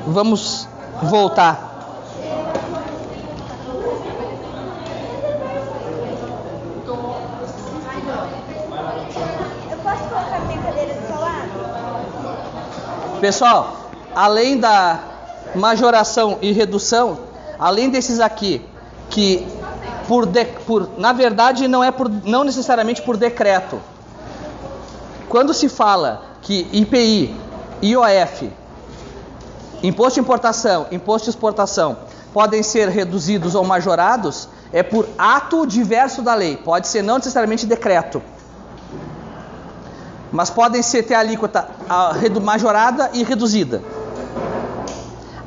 Vamos voltar. Eu posso colocar minha cadeira do seu lado? Pessoal, além da majoração e redução, além desses aqui, que na verdade não necessariamente por decreto. Quando se fala que IPI, IOF, Imposto de Importação, Imposto de Exportação, podem ser reduzidos ou majorados, é por ato diverso da lei. Pode ser não necessariamente decreto. Mas podem ter a alíquota majorada e reduzida.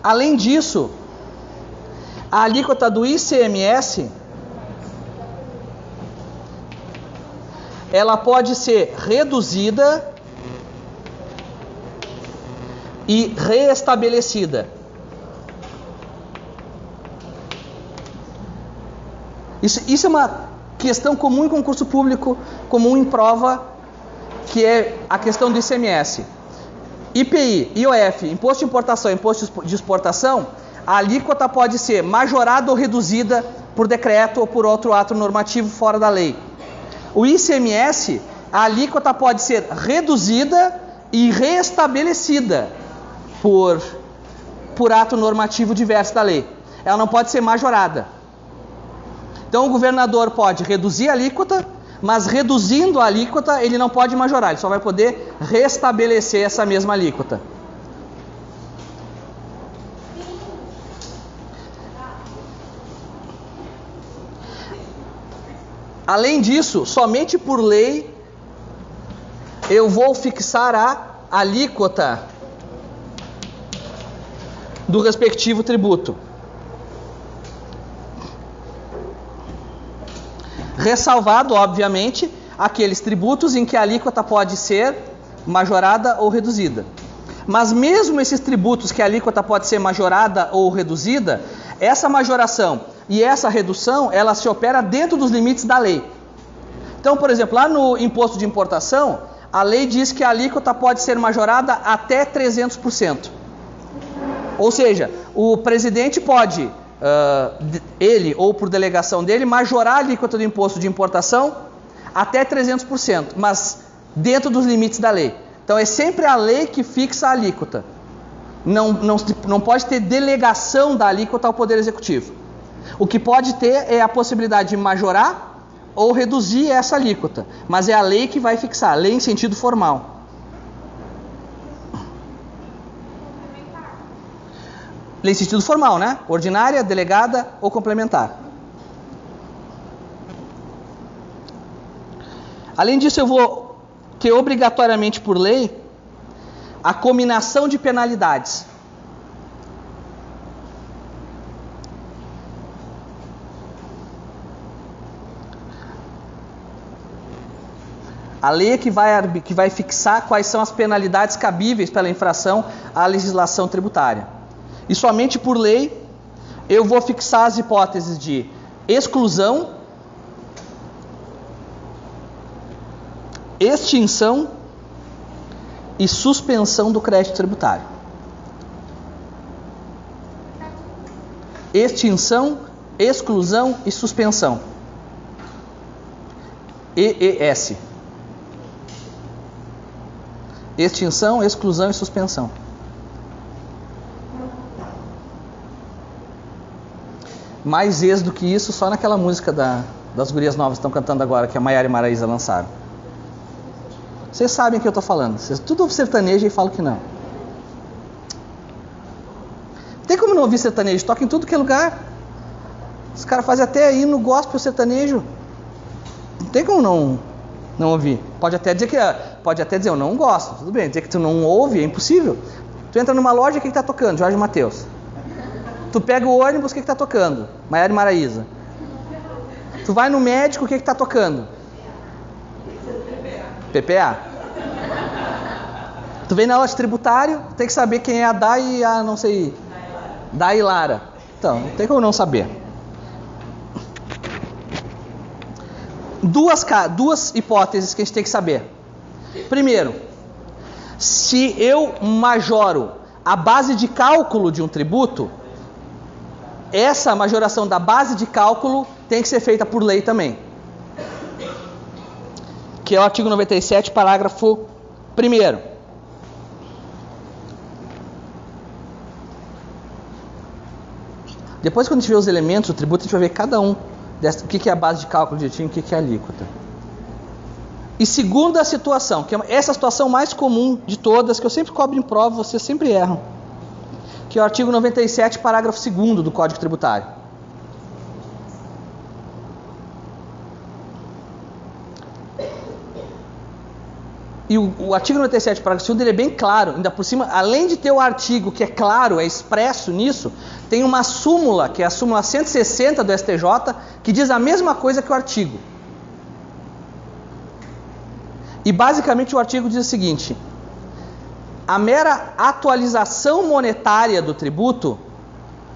Além disso, a alíquota do ICMS, ela pode ser reduzida e reestabelecida. Isso é uma questão comum em concurso público, comum em prova, que é a questão do ICMS. IPI, IOF, Imposto de Importação, Imposto de Exportação, a alíquota pode ser majorada ou reduzida por decreto ou por outro ato normativo fora da lei. O ICMS, a alíquota pode ser reduzida e reestabelecida por ato normativo diverso da lei. Ela não pode ser majorada. Então o governador pode reduzir a alíquota, mas reduzindo a alíquota ele não pode majorar, ele só vai poder restabelecer essa mesma alíquota. Além disso, somente por lei eu vou fixar a alíquota do respectivo tributo. Ressalvado, obviamente, aqueles tributos em que a alíquota pode ser majorada ou reduzida. Mas mesmo esses tributos que a alíquota pode ser majorada ou reduzida, essa majoração e essa redução, ela se opera dentro dos limites da lei. Então, por exemplo, lá no imposto de importação, a lei diz que a alíquota pode ser majorada até 300%. Ou seja, o presidente pode, ele ou por delegação dele, majorar a alíquota do imposto de importação até 300%, mas dentro dos limites da lei. Então é sempre a lei que fixa a alíquota. Não pode ter delegação da alíquota ao Poder Executivo. O que pode ter é a possibilidade de majorar ou reduzir essa alíquota, mas é a lei que vai fixar, a lei em sentido formal. Lei em sentido formal, né? Ordinária, delegada ou complementar. Além disso, eu vou ter obrigatoriamente por lei a cominação de penalidades. A lei é que vai fixar quais são as penalidades cabíveis pela infração à legislação tributária. E somente por lei eu vou fixar as hipóteses de exclusão, extinção e suspensão do crédito tributário. Extinção, exclusão e suspensão. EES. Extinção, exclusão e suspensão. Mais ex do que isso, só naquela música das gurias novas que estão cantando agora, que a Maiara e Maraísa lançaram. Vocês sabem o que eu estou falando. Vocês tudo sertanejo e falam que não. Tem como não ouvir sertanejo? Toca em tudo que é lugar. Os caras fazem até aí no gospel sertanejo. Não tem como não ouvir. Pode até dizer eu não gosto. Tudo bem, dizer que tu não ouve é impossível. Tu entra numa loja, o que está tocando? Jorge Mateus. Tu pega o ônibus, o que está tocando? Maiara e Maraísa. Tu vai no médico, o que está tocando? PPA. Tu vem na loja de tributário, tem que saber quem é a Dai e a não sei, Dai e Lara. Então, não tem como não saber. Duas hipóteses que a gente tem que saber. Primeiro, se eu majoro a base de cálculo de um tributo, essa majoração da base de cálculo tem que ser feita por lei também. Que é o artigo 97, parágrafo 1º. Depois, quando a gente vê os elementos do tributo, a gente vai ver cada um. O que é a base de cálculo direitinho, o que é a alíquota. E segunda situação, que é essa situação mais comum de todas, que eu sempre cobro em prova, vocês sempre erram. Que é o artigo 97, parágrafo 2º do Código Tributário. E o artigo 97, parágrafo 2º, ele é bem claro. Ainda por cima, além de ter o artigo que é claro, é expresso nisso, tem uma súmula, que é a súmula 160 do STJ, que diz a mesma coisa que o artigo. E basicamente o artigo diz o seguinte: a mera atualização monetária do tributo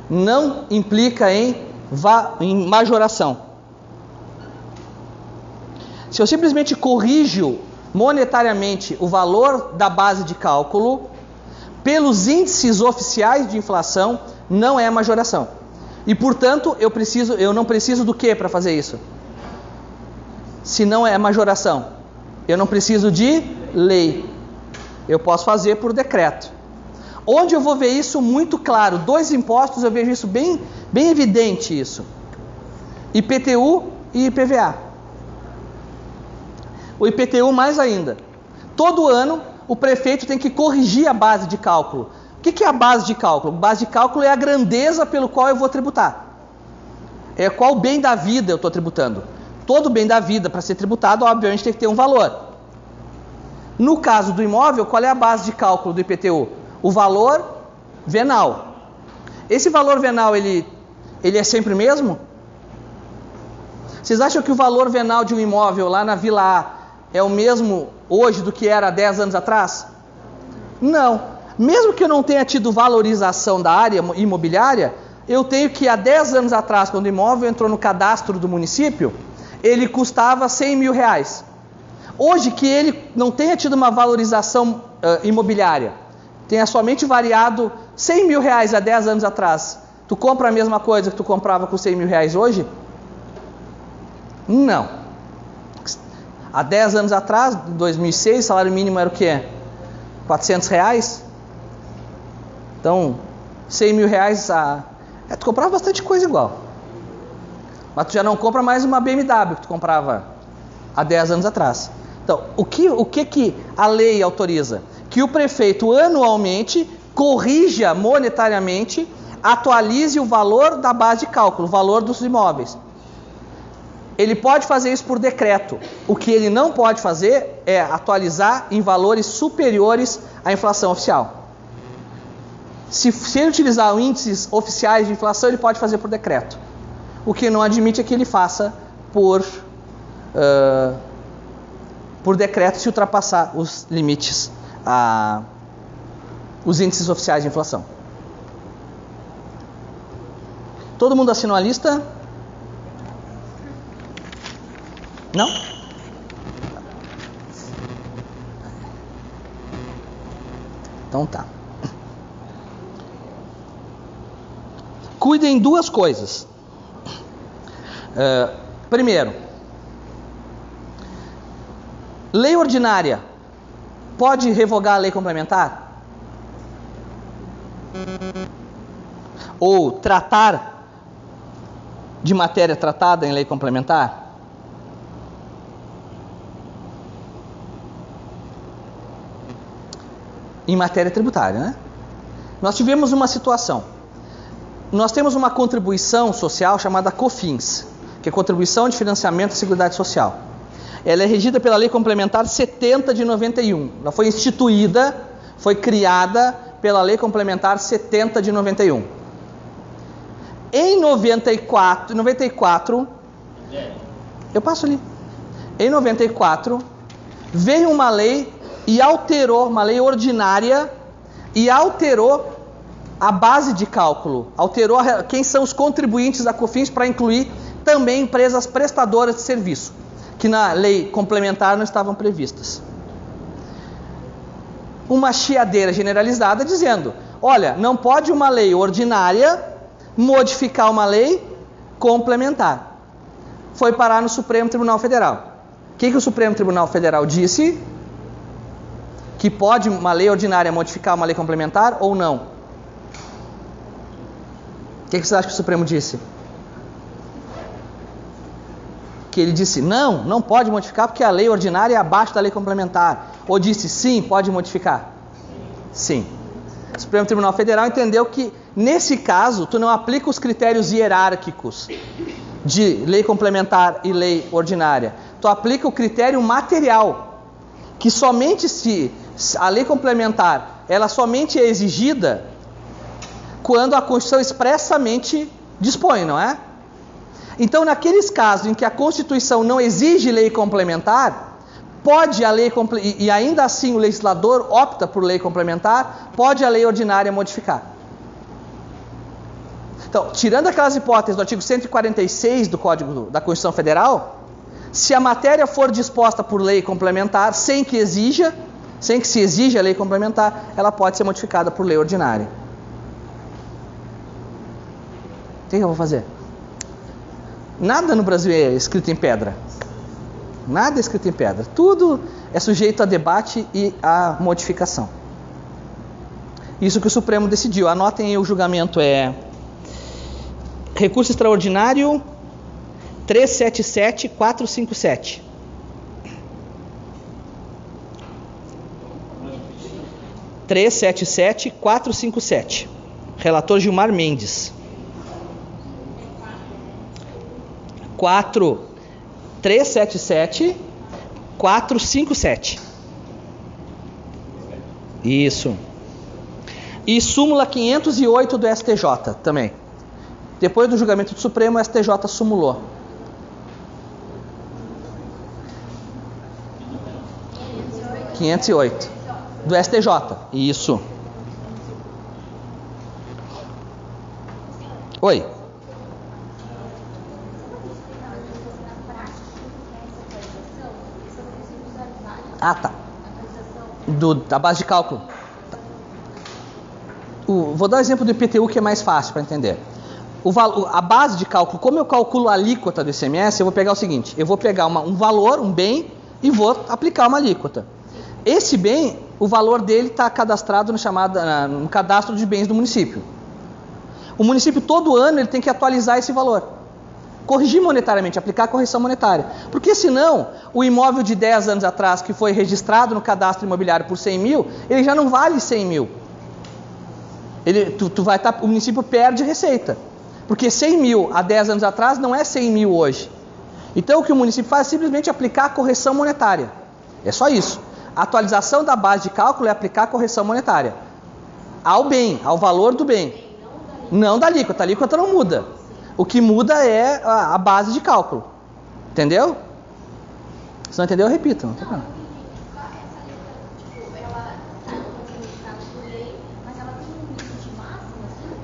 não implica em majoração. Se eu simplesmente corrijo monetariamente o valor da base de cálculo pelos índices oficiais de inflação, não é majoração. E portanto, eu não preciso do que para fazer isso? Se não é majoração, eu não preciso de lei. Eu posso fazer por decreto. Onde eu vou ver isso muito claro? 2 impostos eu vejo isso bem evidente isso. IPTU e IPVA. O IPTU mais ainda. Todo ano o prefeito tem que corrigir a base de cálculo. O que é a base de cálculo? A base de cálculo é a grandeza pelo qual eu vou tributar. É qual bem da vida eu estou tributando. Todo bem da vida, para ser tributado, obviamente tem que ter um valor. No caso do imóvel, qual é a base de cálculo do IPTU? O valor venal. Esse valor venal, ele é sempre o mesmo? Vocês acham que o valor venal de um imóvel lá na Vila A é o mesmo hoje do que era há 10 anos atrás? Não. Mesmo que eu não tenha tido valorização da área imobiliária, eu tenho que há 10 anos atrás, quando o imóvel entrou no cadastro do município, ele custava 100 mil reais. Hoje, que ele não tenha tido uma valorização imobiliária, tenha somente variado 100 mil reais há 10 anos atrás, tu compra a mesma coisa que tu comprava com 100 mil reais hoje? Não. Há 10 anos atrás, em 2006, o salário mínimo era o quê? 400 reais? Então, 100 mil reais, tu comprava bastante coisa igual. Mas tu já não compra mais uma BMW que tu comprava há 10 anos atrás. Então, o que a lei autoriza? Que o prefeito anualmente corrija monetariamente, atualize o valor da base de cálculo, o valor dos imóveis. Ele pode fazer isso por decreto. O que ele não pode fazer é atualizar em valores superiores à inflação oficial. Se ele utilizar índices oficiais de inflação, ele pode fazer por decreto. O que não admite é que ele faça por decreto se ultrapassar os limites, os índices oficiais de inflação. Todo mundo assinou a lista? Não? Então tá. Cuidem 2 coisas. Primeiro, lei ordinária pode revogar a lei complementar? Ou tratar de matéria tratada em lei complementar? Em matéria tributária, né? Nós tivemos uma situação. Nós temos uma contribuição social chamada COFINS, que é Contribuição de Financiamento da Seguridade Social. Ela é regida pela Lei Complementar 70 de 91. Ela foi instituída, foi criada pela Lei Complementar 70 de 91. Em 94, eu passo ali. Em 94, veio uma lei e alterou, uma lei ordinária, e alterou a base de cálculo, alterou quem são os contribuintes da COFINS para incluir também empresas prestadoras de serviço, que na lei complementar não estavam previstas. Uma chiadeira generalizada dizendo: olha, não pode uma lei ordinária modificar uma lei complementar. Foi parar no Supremo Tribunal Federal. O que o Supremo Tribunal Federal disse? Que pode uma lei ordinária modificar uma lei complementar ou não? O que você acha que o Supremo disse? Que ele disse, não pode modificar porque a lei ordinária é abaixo da lei complementar. Ou disse, sim, pode modificar? Sim. O Supremo Tribunal Federal entendeu que, nesse caso, tu não aplica os critérios hierárquicos de lei complementar e lei ordinária. Tu aplica o critério material, que somente se a lei complementar, ela somente é exigida quando a Constituição expressamente dispõe, não é? Então, naqueles casos em que a Constituição não exige lei complementar, pode a lei e ainda assim o legislador opta por lei complementar, pode a lei ordinária modificar. Então, tirando aquelas hipóteses do artigo 146 do Código da Constituição Federal, se a matéria for disposta por lei complementar, sem que se exija a lei complementar, ela pode ser modificada por lei ordinária. O que eu vou fazer? Nada no Brasil é escrito em pedra. Nada é escrito em pedra. Tudo é sujeito a debate e a modificação. Isso que o Supremo decidiu. Anotem aí, o julgamento é recurso extraordinário 377-457. Relator Gilmar Mendes. 377-457. Isso. E súmula 508 do STJ também. Depois do julgamento do Supremo, o STJ sumulou. 508 do STJ. Isso. Oi. Ah, tá. Da base de cálculo. Vou dar o exemplo do IPTU que é mais fácil para entender. A base de cálculo, como eu calculo a alíquota do ICMS, eu vou pegar o seguinte: eu vou pegar um valor, um bem, e vou aplicar uma alíquota. Esse bem, o valor dele está cadastrado no cadastro de bens do município. O município, todo ano, ele tem que atualizar esse valor. Corrigir monetariamente, aplicar a correção monetária. Porque senão, o imóvel de 10 anos atrás, que foi registrado no cadastro imobiliário por 100 mil, ele já não vale 100 mil. O município perde receita. Porque 100 mil há 10 anos atrás não é 100 mil hoje. Então o que o município faz é simplesmente aplicar a correção monetária. É só isso. A atualização da base de cálculo é aplicar a correção monetária ao bem, ao valor do bem. Não da alíquota. A alíquota não muda. O que muda é a base de cálculo. Entendeu? Se não entendeu, eu repito. Não tem problema.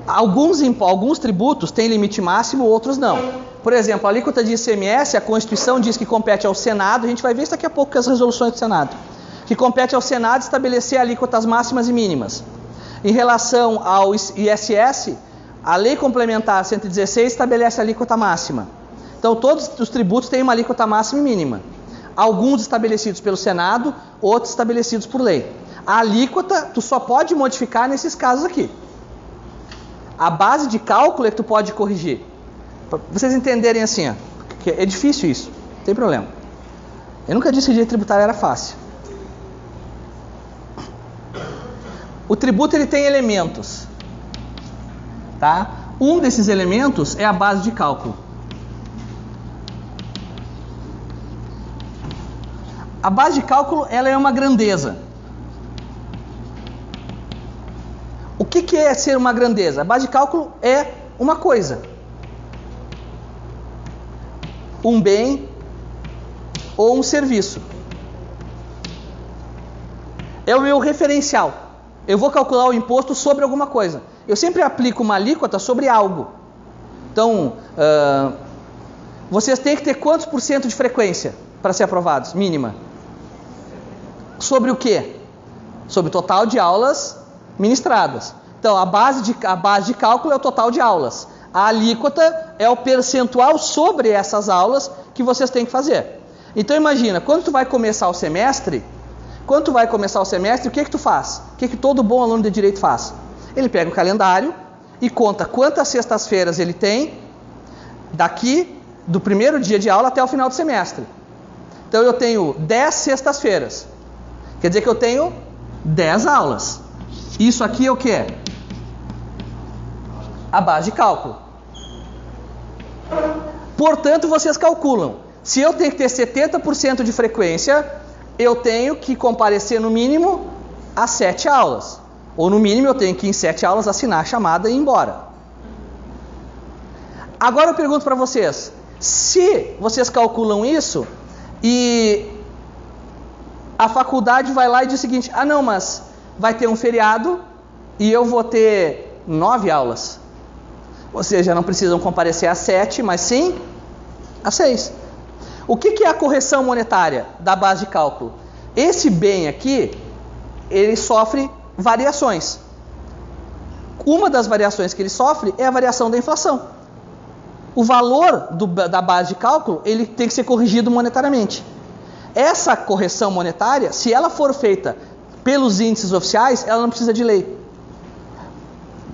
Alguns tributos têm limite máximo, outros não. Por exemplo, a alíquota de ICMS, a Constituição diz que compete ao Senado, a gente vai ver isso daqui a pouco com as resoluções do Senado, que compete ao Senado estabelecer alíquotas máximas e mínimas. Em relação ao ISS, a Lei Complementar 116 estabelece a alíquota máxima. Então todos os tributos têm uma alíquota máxima e mínima. Alguns estabelecidos pelo Senado, outros estabelecidos por lei. A alíquota tu só pode modificar nesses casos aqui. A base de cálculo é que tu pode corrigir. Para vocês entenderem assim, ó, que é difícil isso, não tem problema. Eu nunca disse que direito tributário era fácil. O tributo ele tem elementos, tá? Um desses elementos é a base de cálculo. A base de cálculo ela é uma grandeza. O que é ser uma grandeza? A base de cálculo é uma coisa. Um bem ou um serviço. É o meu referencial. Eu vou calcular o imposto sobre alguma coisa. Eu sempre aplico uma alíquota sobre algo. Então, vocês têm que ter quantos por cento de frequência para ser aprovados? Mínima. Sobre o quê? Sobre o total de aulas ministradas. Então, a base de cálculo é o total de aulas. A alíquota é o percentual sobre essas aulas que vocês têm que fazer. Então, imagina, quando tu vai começar o semestre, o que tu faz? O que todo bom aluno de direito faz? Ele pega o calendário e conta quantas sextas-feiras ele tem daqui do primeiro dia de aula até o final do semestre. Então, eu tenho 10 sextas-feiras. Quer dizer que eu tenho 10 aulas. Isso aqui é o quê? A base de cálculo. Portanto, vocês calculam. Se eu tenho que ter 70% de frequência, eu tenho que comparecer no mínimo a 7 aulas. Ou no mínimo eu tenho que, em 7 aulas, assinar a chamada e ir embora. Agora eu pergunto para vocês. Se vocês calculam isso e a faculdade vai lá e diz o seguinte: ah não, mas vai ter um feriado e eu vou ter 9 aulas. Ou seja, não precisam comparecer a 7, mas sim a 6. O que é a correção monetária da base de cálculo? Esse bem aqui, ele sofre variações. Uma das variações que ele sofre é a variação da inflação. O valor da base de cálculo, ele tem que ser corrigido monetariamente. Essa correção monetária, se ela for feita pelos índices oficiais, ela não precisa de lei.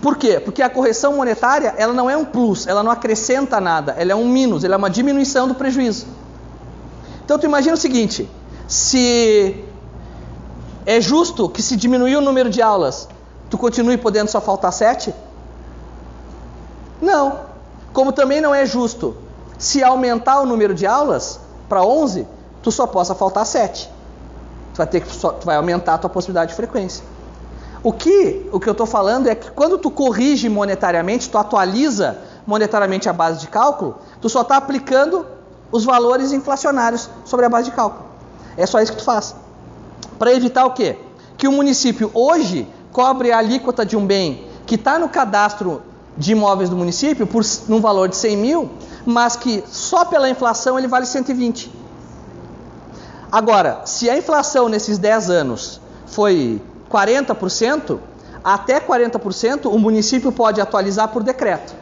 Por quê? Porque a correção monetária, ela não é um plus, ela não acrescenta nada, ela é um minus, ela é uma diminuição do prejuízo. Então tu imagina o seguinte: se é justo que se diminuir o número de aulas, tu continue podendo só faltar 7? Não. Como também não é justo, se aumentar o número de aulas para 11, tu só possa faltar 7. Tu vai aumentar a tua possibilidade de frequência. O que eu estou falando é que quando tu corrige monetariamente, tu atualiza monetariamente a base de cálculo, tu só está aplicando os valores inflacionários sobre a base de cálculo. É só isso que tu faz. Para evitar o quê? Que o município hoje cobre a alíquota de um bem que está no cadastro de imóveis do município num valor de 100 mil, mas que só pela inflação ele vale 120. Agora, se a inflação nesses 10 anos foi 40%, até 40% o município pode atualizar por decreto.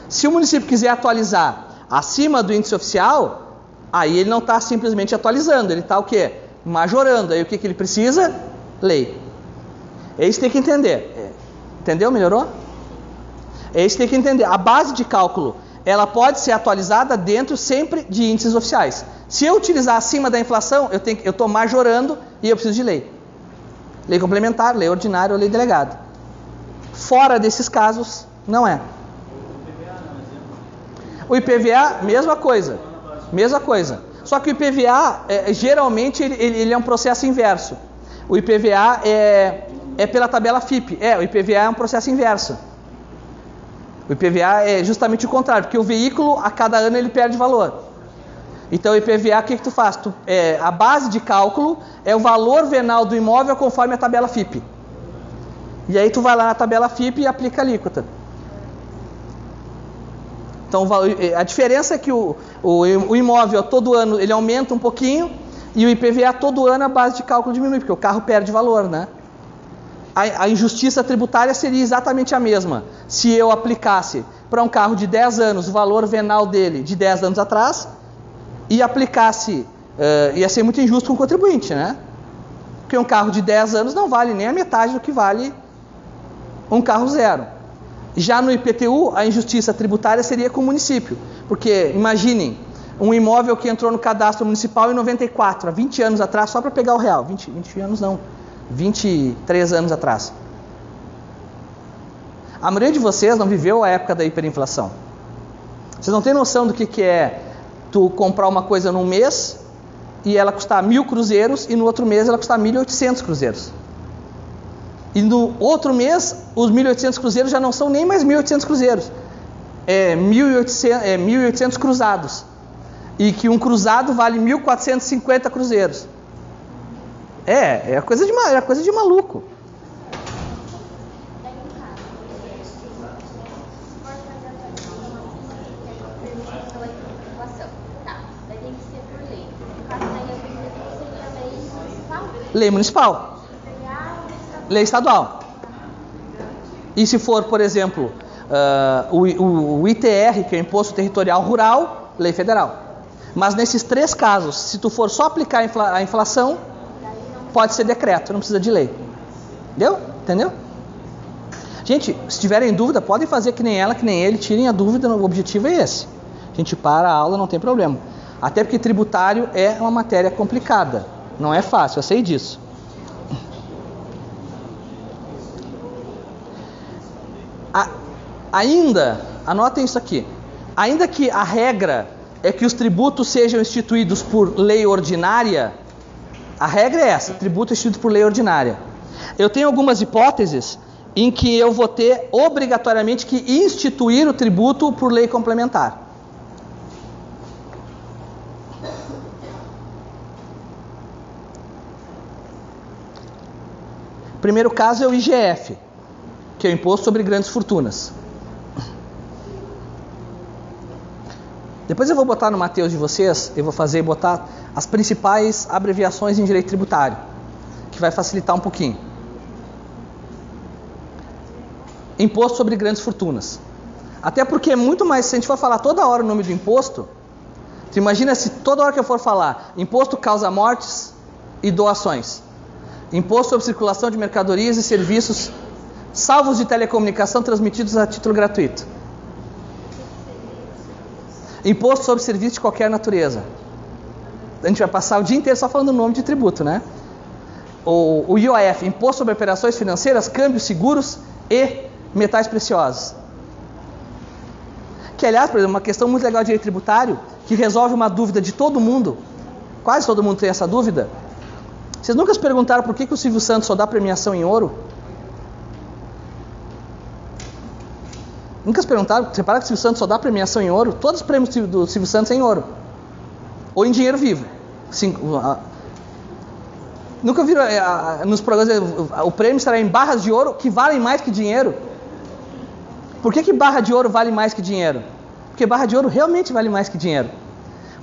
Se o município quiser atualizar acima do índice oficial, aí ele não está simplesmente atualizando, ele está o quê? Majorando. Aí o que ele precisa? Lei. É isso que tem que entender. Entendeu? Melhorou? É isso que tem que entender. A base de cálculo, ela pode ser atualizada dentro sempre de índices oficiais. Se eu utilizar acima da inflação, eu estou majorando e eu preciso de lei. Lei complementar, lei ordinária ou lei delegada. Fora desses casos, não é. O IPVA, mesma coisa. Só que o IPVA, geralmente, ele é um processo inverso. O IPVA é pela tabela FIPE. O IPVA é um processo inverso. O IPVA é justamente o contrário, porque o veículo, a cada ano, ele perde valor. Então, o IPVA, o que tu faz? A base de cálculo é o valor venal do imóvel conforme a tabela FIPE. E aí tu vai lá na tabela FIPE e aplica a alíquota. Então, a diferença é que o imóvel todo ano ele aumenta um pouquinho e o IPVA todo ano a base de cálculo diminui, porque o carro perde valor, né? A injustiça tributária seria exatamente a mesma. Se eu aplicasse para um carro de 10 anos o valor venal dele de 10 anos atrás e aplicasse, ia ser muito injusto com o contribuinte, né? Porque um carro de 10 anos não vale nem a metade do que vale um carro zero. Já no IPTU, a injustiça tributária seria com o município. Porque, imaginem, um imóvel que entrou no cadastro municipal em 94, há 20 anos atrás, só para pegar o real. 20 anos não, 23 anos atrás. A maioria de vocês não viveu a época da hiperinflação. Vocês não têm noção do que é tu comprar uma coisa num mês e ela custar 1.000 cruzeiros e no outro mês ela custar 1.800 cruzeiros. E no outro mês, os 1.800 cruzeiros já não são nem mais 1.800 cruzeiros. É 1.800 cruzados. E que um cruzado vale 1.450 cruzeiros. É coisa de maluco. Lei municipal. Lei estadual. E se for, por exemplo, o ITR, que é o Imposto Territorial Rural, lei federal. Mas nesses 3 casos, se tu for só aplicar a inflação, pode ser decreto, não precisa de lei. Entendeu? Gente, se tiverem dúvida, podem fazer que nem ela, que nem ele, tirem a dúvida, o objetivo é esse. A gente para a aula, não tem problema. Até porque tributário é uma matéria complicada, não é fácil, eu sei disso. Ainda, anotem isso aqui, ainda que a regra é que os tributos sejam instituídos por lei ordinária, a regra é essa, tributo instituído por lei ordinária. Eu tenho algumas hipóteses em que eu vou ter obrigatoriamente que instituir o tributo por lei complementar. O primeiro caso é o IGF, que é o Imposto sobre Grandes Fortunas. Depois eu vou botar no Mateus de vocês, eu vou botar as principais abreviações em direito tributário, que vai facilitar um pouquinho. Imposto sobre Grandes Fortunas. Até porque é muito mais, se a gente for falar toda hora o nome do imposto, tu imagina se toda hora que eu for falar imposto causa mortes e doações, imposto sobre circulação de mercadorias e serviços salvos de telecomunicação transmitidos a título gratuito, imposto sobre serviço de qualquer natureza. A gente vai passar o dia inteiro só falando o nome de tributo, né? O IOF, Imposto sobre Operações Financeiras, Câmbios, Seguros e Metais Preciosos. Que, aliás, por exemplo, uma questão muito legal de direito tributário, que resolve uma dúvida de todo mundo, quase todo mundo tem essa dúvida. Vocês nunca se perguntaram por que o Silvio Santos só dá premiação em ouro? Nunca se perguntaram? Você repara que o Silvio Santos só dá premiação em ouro? Todos os prêmios do Silvio Santos são em ouro. Ou em dinheiro vivo. Nunca viram nos programas o prêmio estará em barras de ouro que valem mais que dinheiro? Por que barra de ouro vale mais que dinheiro? Porque barra de ouro realmente vale mais que dinheiro.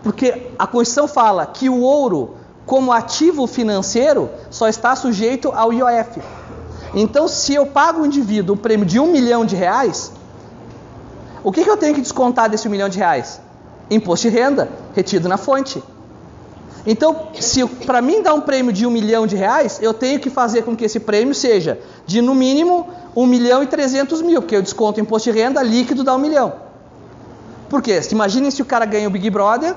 Porque a Constituição fala que o ouro, como ativo financeiro, só está sujeito ao IOF. Então, se eu pago ao indivíduo um prêmio de R$1 milhão, o que eu tenho que descontar desse R$1 milhão? Imposto de renda, retido na fonte. Então, se para mim dar um prêmio de R$1 milhão, eu tenho que fazer com que esse prêmio seja de, no mínimo, R$1.300.000, porque eu desconto o imposto de renda, líquido dá R$1 milhão. Por quê? Imaginem se o cara ganha o Big Brother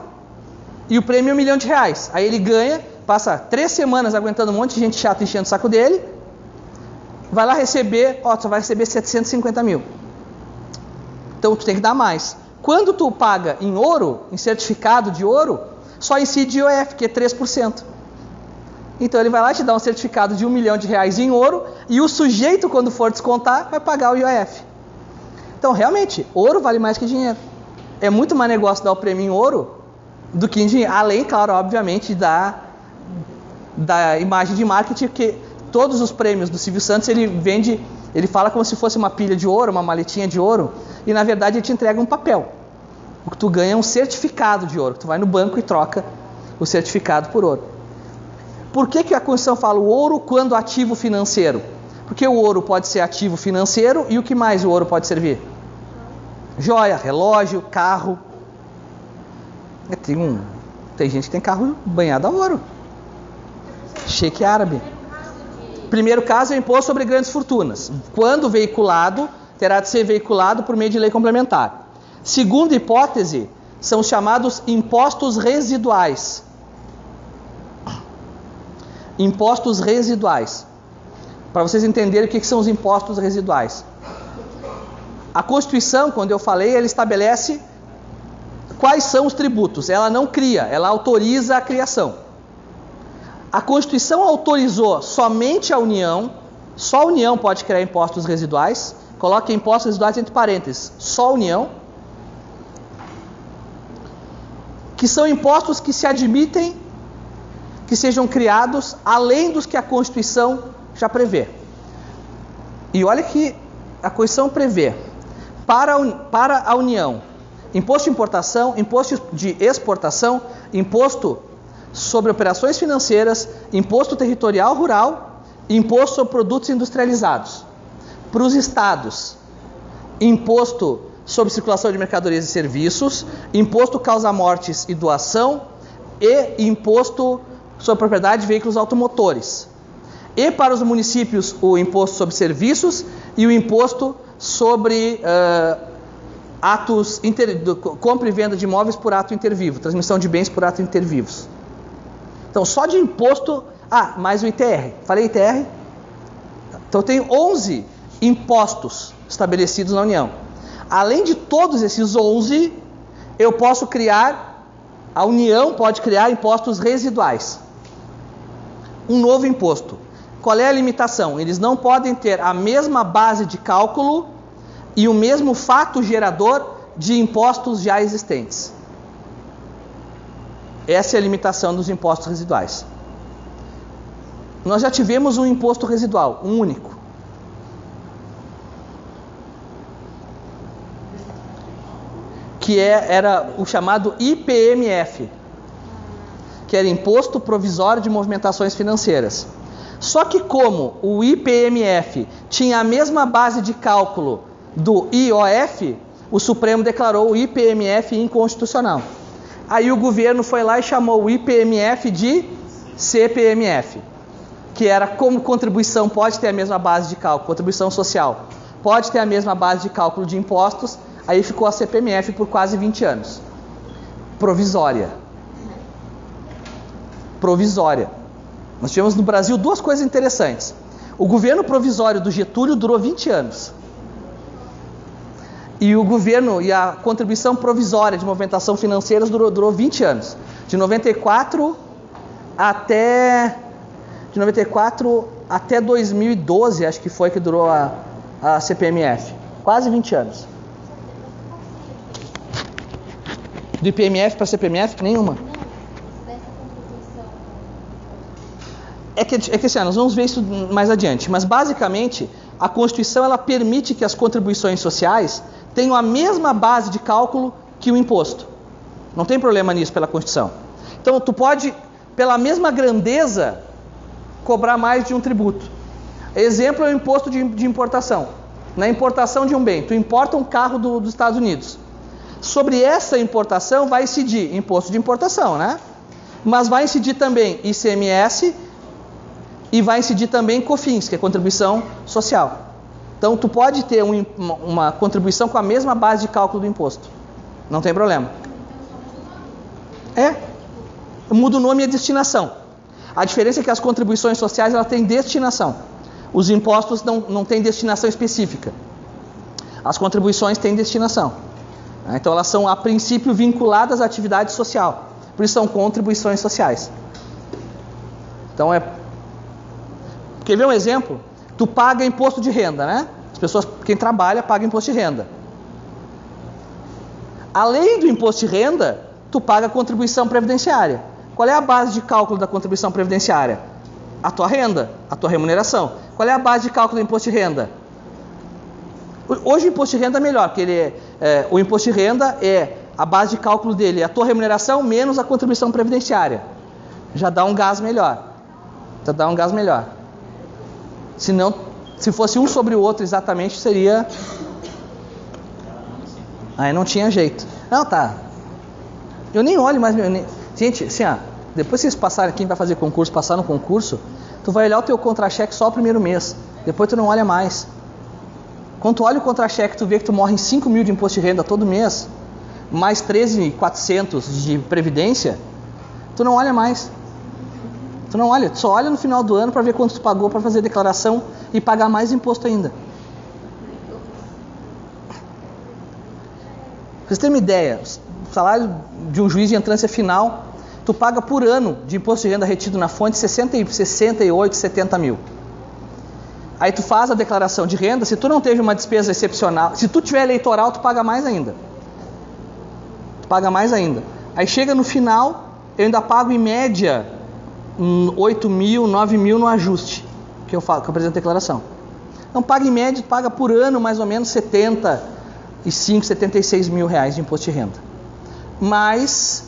e o prêmio é R$1 milhão. Aí ele ganha, passa 3 semanas aguentando um monte de gente chata enchendo o saco dele, vai lá receber, só vai receber 750 mil. Então tu tem que dar mais. Quando tu paga em ouro, em certificado de ouro, só incide IOF, que é 3%. Então ele vai lá te dar um certificado de R$1 milhão em ouro e o sujeito, quando for descontar, vai pagar o IOF. Então realmente, ouro vale mais que dinheiro. É muito mais negócio dar o prêmio em ouro do que em dinheiro. Além, claro, obviamente, da imagem de marketing, porque todos os prêmios do Silvio Santos ele fala como se fosse uma pilha de ouro, uma maletinha de ouro, e na verdade ele te entrega um papel. O que tu ganha é um certificado de ouro. Tu vai no banco e troca o certificado por ouro. Por que a Constituição fala o ouro quando ativo financeiro? Porque o ouro pode ser ativo financeiro e o que mais o ouro pode servir? Joia, relógio, carro. Tem gente que tem carro banhado a ouro. Cheque árabe. Primeiro caso é o imposto sobre grandes fortunas. Quando veiculado, terá de ser veiculado por meio de lei complementar. Segunda hipótese, são os chamados impostos residuais. Impostos residuais. Para vocês entenderem o que são os impostos residuais. A Constituição, quando eu falei, ela estabelece quais são os tributos. Ela não cria, ela autoriza a criação. A Constituição autorizou somente a União, só a União pode criar impostos residuais. Coloque impostos residuais entre parênteses, só a União. Que são impostos que se admitem que sejam criados além dos que a Constituição já prevê. E olha que a Constituição prevê para a União imposto de importação, imposto de exportação, imposto sobre operações financeiras, imposto territorial rural e imposto sobre produtos industrializados. Para os estados, imposto sobre circulação de mercadorias e serviços, imposto causa-mortes e doação e imposto sobre propriedade de veículos automotores. E para os municípios, o imposto sobre serviços e o imposto sobre compra e venda de imóveis por ato intervivo, transmissão de bens por ato intervivos. Então, só de imposto... mais o ITR. Falei ITR? Então, eu tenho 11 impostos estabelecidos na União. Além de todos esses 11, a União pode criar impostos residuais. Um novo imposto. Qual é a limitação? Eles não podem ter a mesma base de cálculo e o mesmo fato gerador de impostos já existentes. Essa é a limitação dos impostos residuais. Nós já tivemos um imposto residual, um único. Que era o chamado IPMF, que era Imposto Provisório de Movimentações Financeiras. Só que como o IPMF tinha a mesma base de cálculo do IOF, o Supremo declarou o IPMF inconstitucional. Aí o governo foi lá e chamou o IPMF de CPMF, que era como contribuição pode ter a mesma base de cálculo, contribuição social, pode ter a mesma base de cálculo de impostos. Aí ficou a CPMF por quase 20 anos. Provisória. Nós tivemos no Brasil duas coisas interessantes. O governo provisório do Getúlio durou 20 anos. E a contribuição provisória de movimentação financeira durou 20 anos. De 94 até 2012, acho que foi que durou a CPMF. Quase 20 anos. Do IPMF para CPMF, nenhuma. É que assim, nós vamos ver isso mais adiante. Mas basicamente, a Constituição ela permite que as contribuições sociais tenham a mesma base de cálculo que o imposto. Não tem problema nisso pela Constituição. Então, tu pode, pela mesma grandeza, cobrar mais de um tributo. Exemplo é o imposto de importação. Na importação de um bem, tu importa um carro dos Estados Unidos. Sobre essa importação vai incidir imposto de importação, né? Mas vai incidir também ICMS e vai incidir também COFINS, que é contribuição social. Então, tu pode ter uma contribuição com a mesma base de cálculo do imposto. Não tem problema. Muda o nome e a destinação. A diferença é que as contribuições sociais elas têm destinação. Os impostos não têm destinação específica. As contribuições têm destinação. Então elas são a princípio vinculadas à atividade social. Por isso são contribuições sociais. Então Quer ver um exemplo? Tu paga imposto de renda, né? Quem trabalha paga imposto de renda. Além do imposto de renda, tu paga contribuição previdenciária. Qual é a base de cálculo da contribuição previdenciária? A tua renda, a tua remuneração. Qual é a base de cálculo do imposto de renda? Hoje o imposto de renda é melhor, porque o imposto de renda a base de cálculo dele é a tua remuneração menos a contribuição previdenciária. Já dá um gás melhor. Se fosse um sobre o outro exatamente, seria... Aí não tinha jeito. Não, tá. Eu nem olho mais... Gente, assim, depois vocês passarem, quem vai fazer concurso, passar no concurso, tu vai olhar o teu contra-cheque só o primeiro mês. Depois tu não olha mais. Quando tu olha o contra-cheque, tu vê que tu morre em 5 mil de imposto de renda todo mês, mais 13.400 de previdência, tu não olha mais. Tu não olha, tu só olha no final do ano para ver quanto tu pagou para fazer declaração e pagar mais imposto ainda. Pra vocês terem uma ideia, o salário de um juiz de entrância final, tu paga por ano de imposto de renda retido na fonte 68, 70 mil. Aí tu faz a declaração de renda, se tu não teve uma despesa excepcional, se tu tiver eleitoral, tu paga mais ainda. Aí chega no final, eu ainda pago em média 8 mil, 9 mil no ajuste que eu apresento a declaração. Então paga em média, paga por ano mais ou menos 75, 76 mil reais de imposto de renda. Mais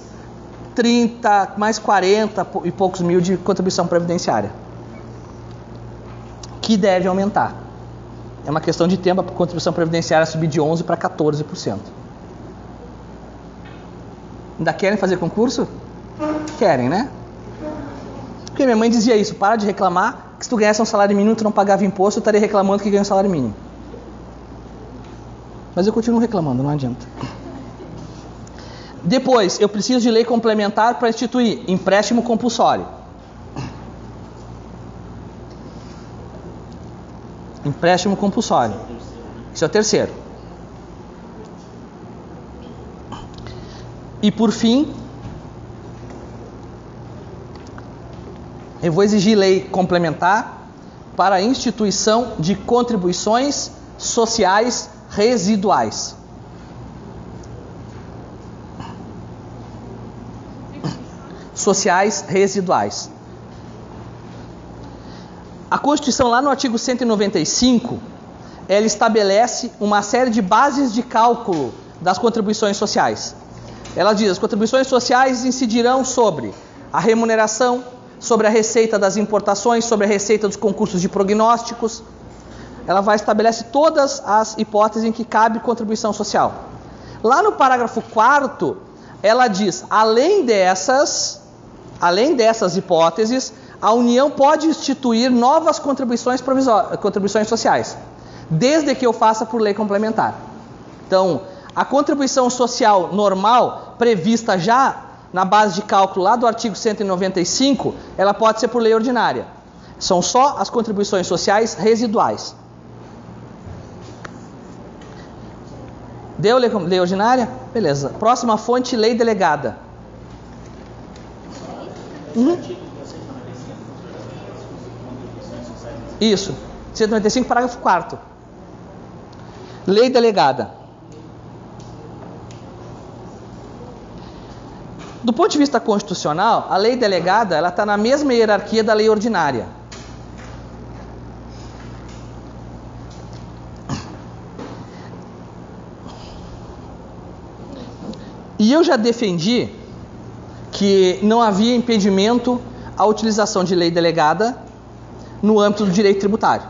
30, mais 40 e poucos mil de contribuição previdenciária. Que deve aumentar. É uma questão de tempo a contribuição previdenciária subir de 11% para 14%. Ainda querem fazer concurso? Querem, né? Porque minha mãe dizia isso, para de reclamar que se tu ganhasse um salário mínimo tu não pagava imposto, eu estaria reclamando que ganha um salário mínimo. Mas eu continuo reclamando, não adianta. Depois, eu preciso de lei complementar para instituir empréstimo compulsório. Empréstimo compulsório. Esse é o terceiro. E por fim, eu vou exigir lei complementar para a instituição de contribuições sociais residuais. Sociais residuais. A Constituição, lá no artigo 195, ela estabelece uma série de bases de cálculo das contribuições sociais. Ela diz: as contribuições sociais incidirão sobre a remuneração, sobre a receita das importações, sobre a receita dos concursos de prognósticos. Ela vai estabelecer todas as hipóteses em que cabe contribuição social. Lá no parágrafo 4º, ela diz: além dessas hipóteses, a União pode instituir novas contribuições sociais, desde que eu faça por lei complementar. Então, a contribuição social normal, prevista já na base de cálculo lá do artigo 195, ela pode ser por lei ordinária. São só as contribuições sociais residuais. Deu lei ordinária? Beleza. Próxima fonte, lei delegada. Isso. 195, parágrafo 4º. Lei delegada. Do ponto de vista constitucional, a lei delegada ela está na mesma hierarquia da lei ordinária. E eu já defendi que não havia impedimento à utilização de lei delegada no âmbito do direito tributário.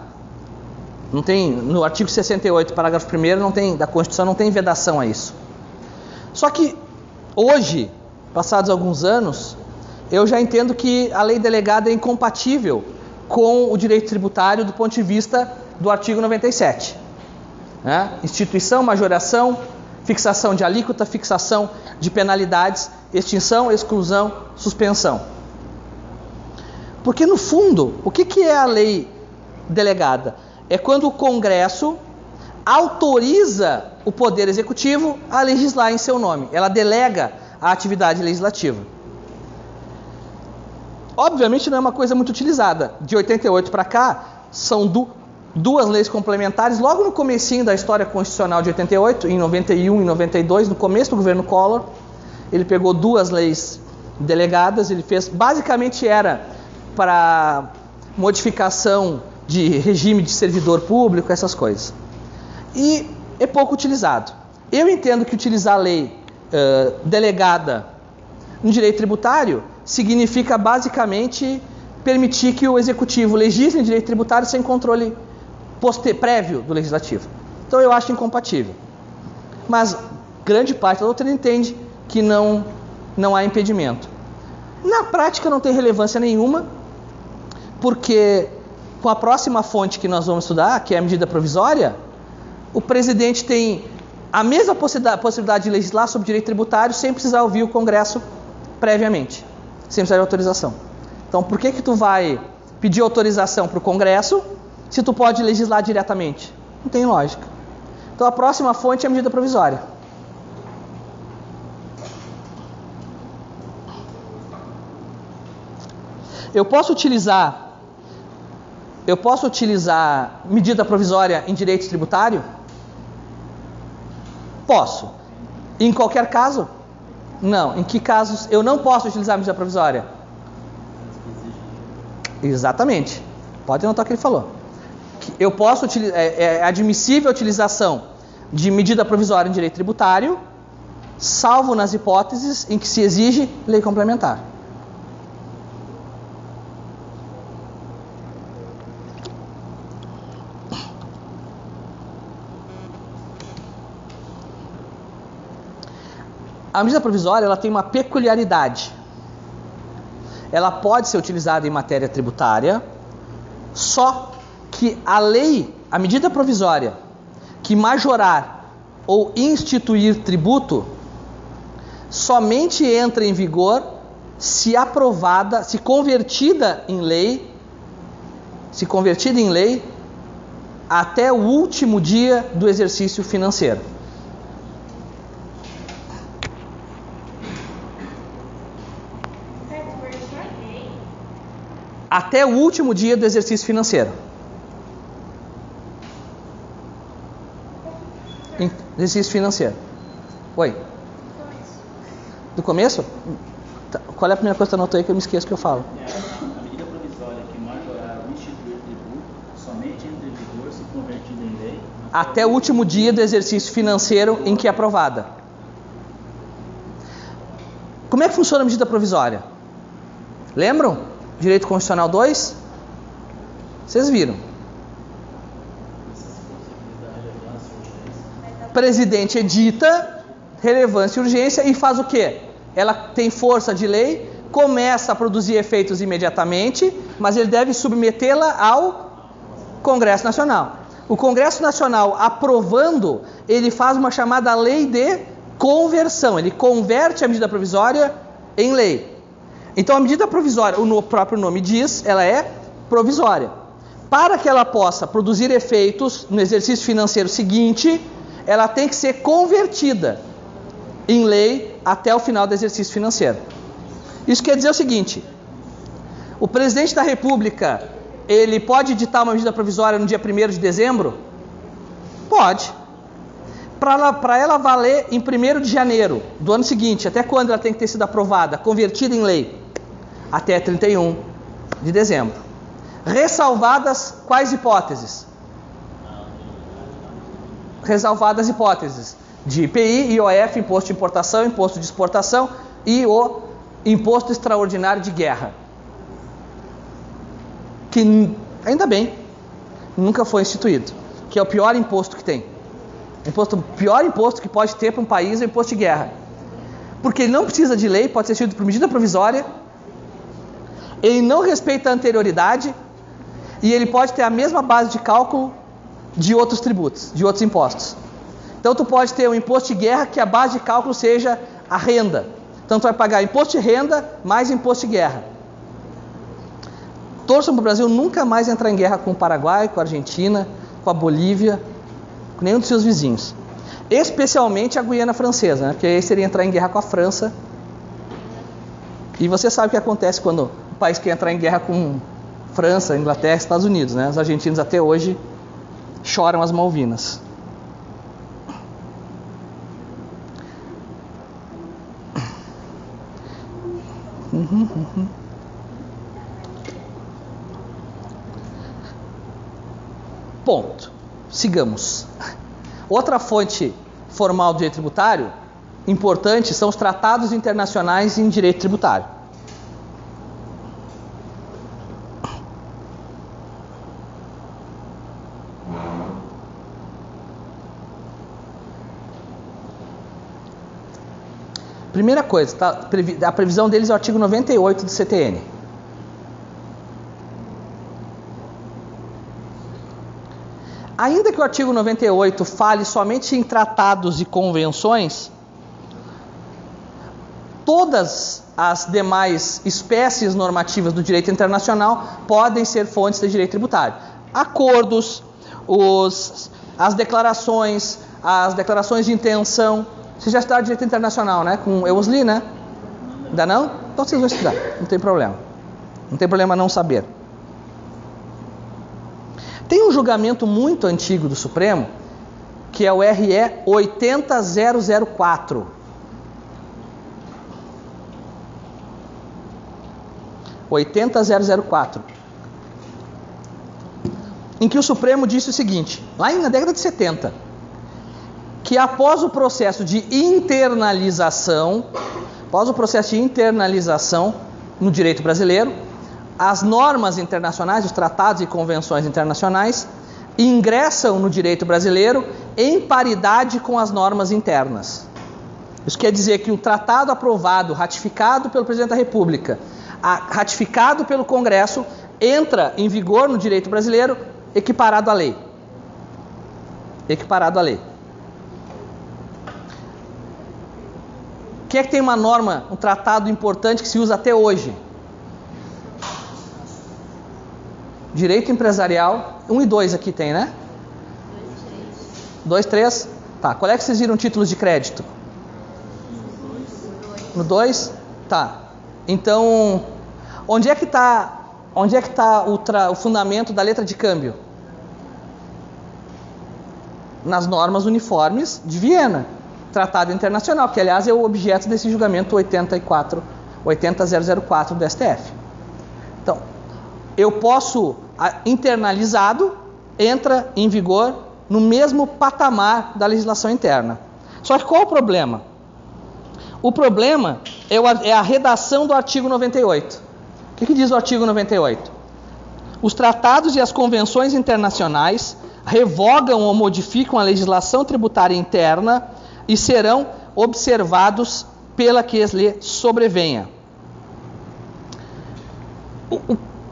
Não tem, no artigo 68, parágrafo 1º da Constituição, não tem vedação a isso. Só que hoje, passados alguns anos, eu já entendo que a lei delegada é incompatível com o direito tributário do ponto de vista do artigo 97. Né? Instituição, majoração, fixação de alíquota, fixação de penalidades, extinção, exclusão, suspensão. Porque no fundo, o que é a lei delegada? É quando o Congresso autoriza o Poder Executivo a legislar em seu nome. Ela delega a atividade legislativa. Obviamente não é uma coisa muito utilizada. De 88 para cá, são duas leis complementares. Logo no comecinho da história constitucional de 88, em 91 e 92, no começo do governo Collor, ele pegou duas leis delegadas, ele fez, basicamente era para modificação de regime de servidor público, essas coisas. E é pouco utilizado. Eu entendo que utilizar a lei delegada no direito tributário significa basicamente permitir que o executivo legisle em direito tributário sem controle prévio do legislativo. Então eu acho incompatível. Mas grande parte da doutrina entende que não há impedimento. Na prática não tem relevância nenhuma, porque com a próxima fonte que nós vamos estudar, que é a medida provisória, o presidente tem a mesma possibilidade de legislar sobre direito tributário sem precisar ouvir o Congresso previamente, sem precisar de autorização. Então, por que tu vai pedir autorização para o Congresso se tu pode legislar diretamente? Não tem lógica. Então, a próxima fonte é a medida provisória. Eu posso utilizar medida provisória em direito tributário? Posso. Em qualquer caso? Não. Em que casos eu não posso utilizar a medida provisória? Exatamente. Pode anotar o que ele falou. Eu posso é admissível a utilização de medida provisória em direito tributário, salvo nas hipóteses em que se exige lei complementar. A medida provisória ela tem uma peculiaridade. Ela pode ser utilizada em matéria tributária, só que a medida provisória que majorar ou instituir tributo somente entra em vigor se aprovada, se convertida em lei até o último dia do exercício financeiro. Até o último dia do exercício financeiro. Exercício financeiro. Oi? Do começo? Qual é a primeira coisa que tu anotou aí que eu me esqueço que eu falo? A medida provisória que majorar ou instituir tributo somente entra em vigor se convertida em lei até o último dia do exercício financeiro em que é aprovada. Como é que funciona a medida provisória? Lembram? Direito Constitucional 2? Vocês viram? Presidente edita, relevância e urgência e faz o quê? Ela tem força de lei, começa a produzir efeitos imediatamente, mas ele deve submetê-la ao Congresso Nacional. O Congresso Nacional, aprovando, ele faz uma chamada lei de conversão. Ele converte a medida provisória em lei. Então a medida provisória, o próprio nome diz, ela é provisória. Para que ela possa produzir efeitos no exercício financeiro seguinte, ela tem que ser convertida em lei até o final do exercício financeiro. Isso quer dizer o seguinte: o presidente da República, ele pode editar uma medida provisória no dia 1º de dezembro? Pode. Para ela valer em 1º de janeiro do ano seguinte, até quando ela tem que ter sido aprovada, convertida em lei? Até 31 de dezembro. Ressalvadas quais hipóteses? Ressalvadas hipóteses de IPI, IOF, Imposto de Importação, Imposto de Exportação e o Imposto Extraordinário de Guerra. Que, ainda bem, nunca foi instituído. Que é o pior imposto que tem. O pior imposto que pode ter para um país é o imposto de guerra. Porque ele não precisa de lei, pode ser instituído por medida provisória, ele não respeita a anterioridade e ele pode ter a mesma base de cálculo de outros tributos, de outros impostos. Então tu pode ter um imposto de guerra que a base de cálculo seja a renda. Então tu vai pagar imposto de renda mais imposto de guerra. Torçam para o Brasil nunca mais entrar em guerra com o Paraguai, com a Argentina, com a Bolívia, com nenhum dos seus vizinhos. Especialmente a Guiana Francesa, né? Porque aí seria entrar em guerra com a França. E você sabe o que acontece quando o país quer entrar em guerra com França, Inglaterra, Estados Unidos, né? Os argentinos até hoje choram as Malvinas. Ponto. Sigamos. Outra fonte formal do direito tributário importante são os tratados internacionais em direito tributário. Primeira coisa, tá? A previsão deles é o artigo 98 do CTN. Ainda que o artigo 98 fale somente em tratados e convenções, todas as demais espécies normativas do direito internacional podem ser fontes de direito tributário. Acordos, as declarações de intenção. Vocês já estudaram direito internacional, né? Com Eusli, né? Ainda não? Então vocês vão estudar, não tem problema. Não tem problema não saber. Tem um julgamento muito antigo do Supremo, que é o RE 80004. Em que o Supremo disse o seguinte, lá na década de 70, que após o processo de internalização no direito brasileiro, as normas internacionais, os tratados e convenções internacionais ingressam no direito brasileiro em paridade com as normas internas. Isso quer dizer que o tratado aprovado, ratificado pelo Presidente da República, ratificado pelo Congresso, entra em vigor no direito brasileiro equiparado à lei. Equiparado à lei. Quem é que tem uma norma, um tratado importante que se usa até hoje? Direito empresarial, 1 e 2 aqui tem, né? 2, 3. Tá, qual é que vocês viram títulos de crédito? No 2? Tá. Então, onde é que está o fundamento da letra de câmbio? Nas normas uniformes de Viena, Tratado Internacional, que aliás é o objeto desse julgamento 80004 do STF. Então, eu posso, internalizado, entra em vigor no mesmo patamar da legislação interna. Só que qual o problema? O problema é a redação do artigo 98. O que diz o artigo 98? Os tratados e as convenções internacionais revogam ou modificam a legislação tributária interna e serão observados pela que lhe sobrevenha.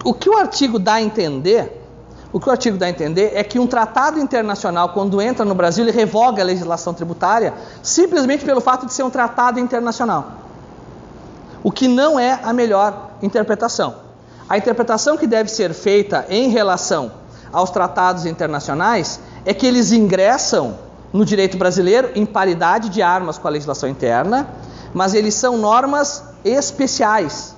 O que o artigo dá a entender? O que o artigo dá a entender é que um tratado internacional, quando entra no Brasil, ele revoga a legislação tributária simplesmente pelo fato de ser um tratado internacional. O que não é a melhor interpretação. A interpretação que deve ser feita em relação aos tratados internacionais é que eles ingressam no direito brasileiro em paridade de armas com a legislação interna, mas eles são normas especiais.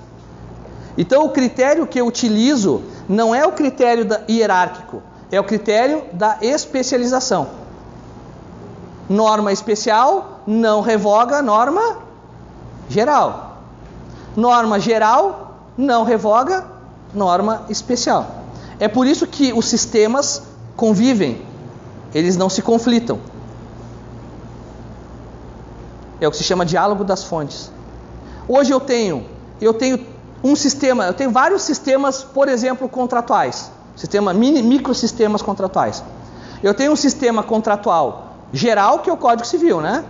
Então o critério que eu utilizo não é o critério hierárquico, é o critério da especialização. Norma especial não revoga norma geral. Norma geral não revoga norma especial. É por isso que os sistemas convivem, eles não se conflitam. É o que se chama diálogo das fontes. Hoje eu tenho um sistema, eu tenho vários sistemas, por exemplo, contratuais. Microsistemas contratuais. Eu tenho um sistema contratual geral, que é o Código Civil, né?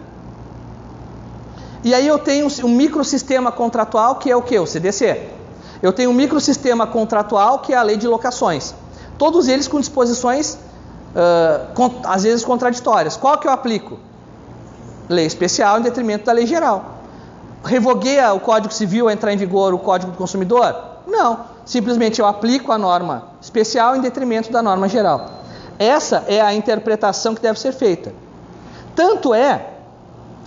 E aí eu tenho um microsistema contratual, que é o quê? O CDC. Eu tenho um microsistema contratual, que é a Lei de Locações. Todos eles com disposições, às vezes, contraditórias. Qual que eu aplico? Lei especial em detrimento da lei geral. Revoguei o Código Civil a entrar em vigor o Código do Consumidor? Não. Simplesmente eu aplico a norma especial em detrimento da norma geral. Essa é a interpretação que deve ser feita. Tanto é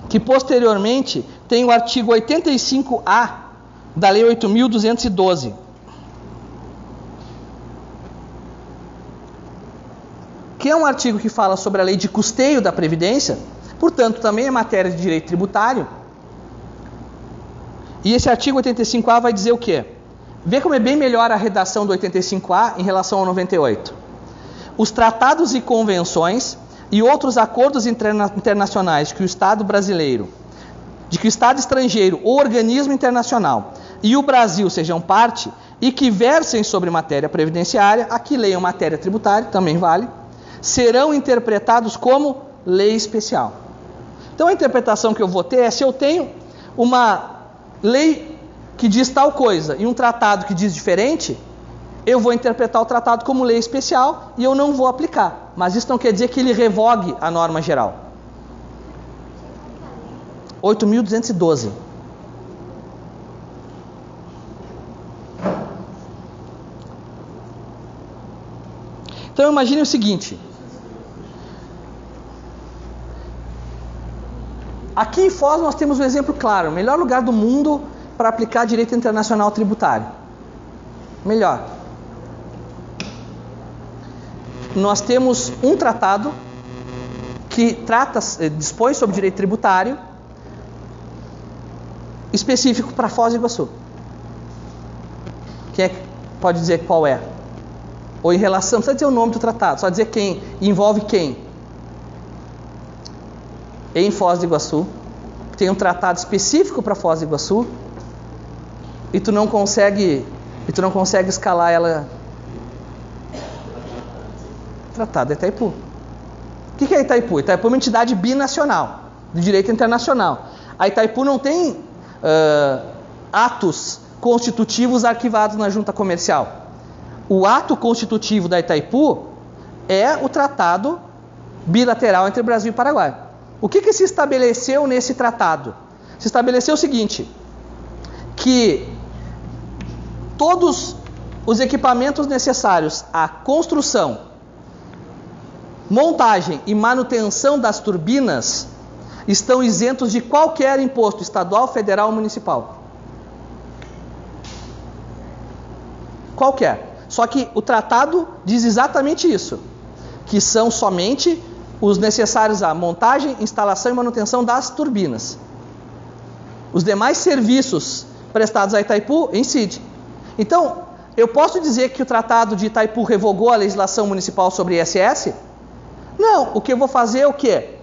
que posteriormente tem o artigo 85A da Lei 8.212. Que é um artigo que fala sobre a lei de custeio da Previdência, portanto também é matéria de direito tributário. E esse artigo 85A vai dizer o quê? Vê como é bem melhor a redação do 85A em relação ao 98. Os tratados e convenções e outros acordos internacionais que o Estado brasileiro, de que o Estado estrangeiro ou organismo internacional e o Brasil sejam parte e que versem sobre matéria previdenciária, aqui leiam matéria tributária, também vale, serão interpretados como lei especial. Então a interpretação que eu vou ter é: se eu tenho uma lei que diz tal coisa e um tratado que diz diferente, eu vou interpretar o tratado como lei especial e eu não vou aplicar. Mas isso não quer dizer que ele revogue a norma geral. 8.212. Então imagine o seguinte. Aqui em Foz nós temos um exemplo claro. O melhor lugar do mundo para aplicar direito internacional tributário. Melhor. Nós temos um tratado que dispõe sobre direito tributário específico para Foz do Iguaçu. Quem é que pode dizer qual é? Ou em relação, não precisa dizer o nome do tratado, só dizer quem, envolve quem. Em Foz do Iguaçu, tem um tratado específico para Foz do Iguaçu e tu não consegue escalar ela. Tratado é Itaipu. O que é Itaipu? Itaipu é uma entidade binacional de direito internacional. A Itaipu não tem atos constitutivos arquivados na junta comercial. O ato constitutivo da Itaipu é o tratado bilateral entre Brasil e Paraguai. O que se estabeleceu nesse tratado? Se estabeleceu o seguinte, que todos os equipamentos necessários à construção, montagem e manutenção das turbinas estão isentos de qualquer imposto estadual, federal ou municipal. Qualquer. Só que o tratado diz exatamente isso, que são somente os necessários à montagem, instalação e manutenção das turbinas. Os demais serviços prestados a Itaipu incidem. Então, eu posso dizer que o Tratado de Itaipu revogou a legislação municipal sobre ISS? Não. O que eu vou fazer é o quê?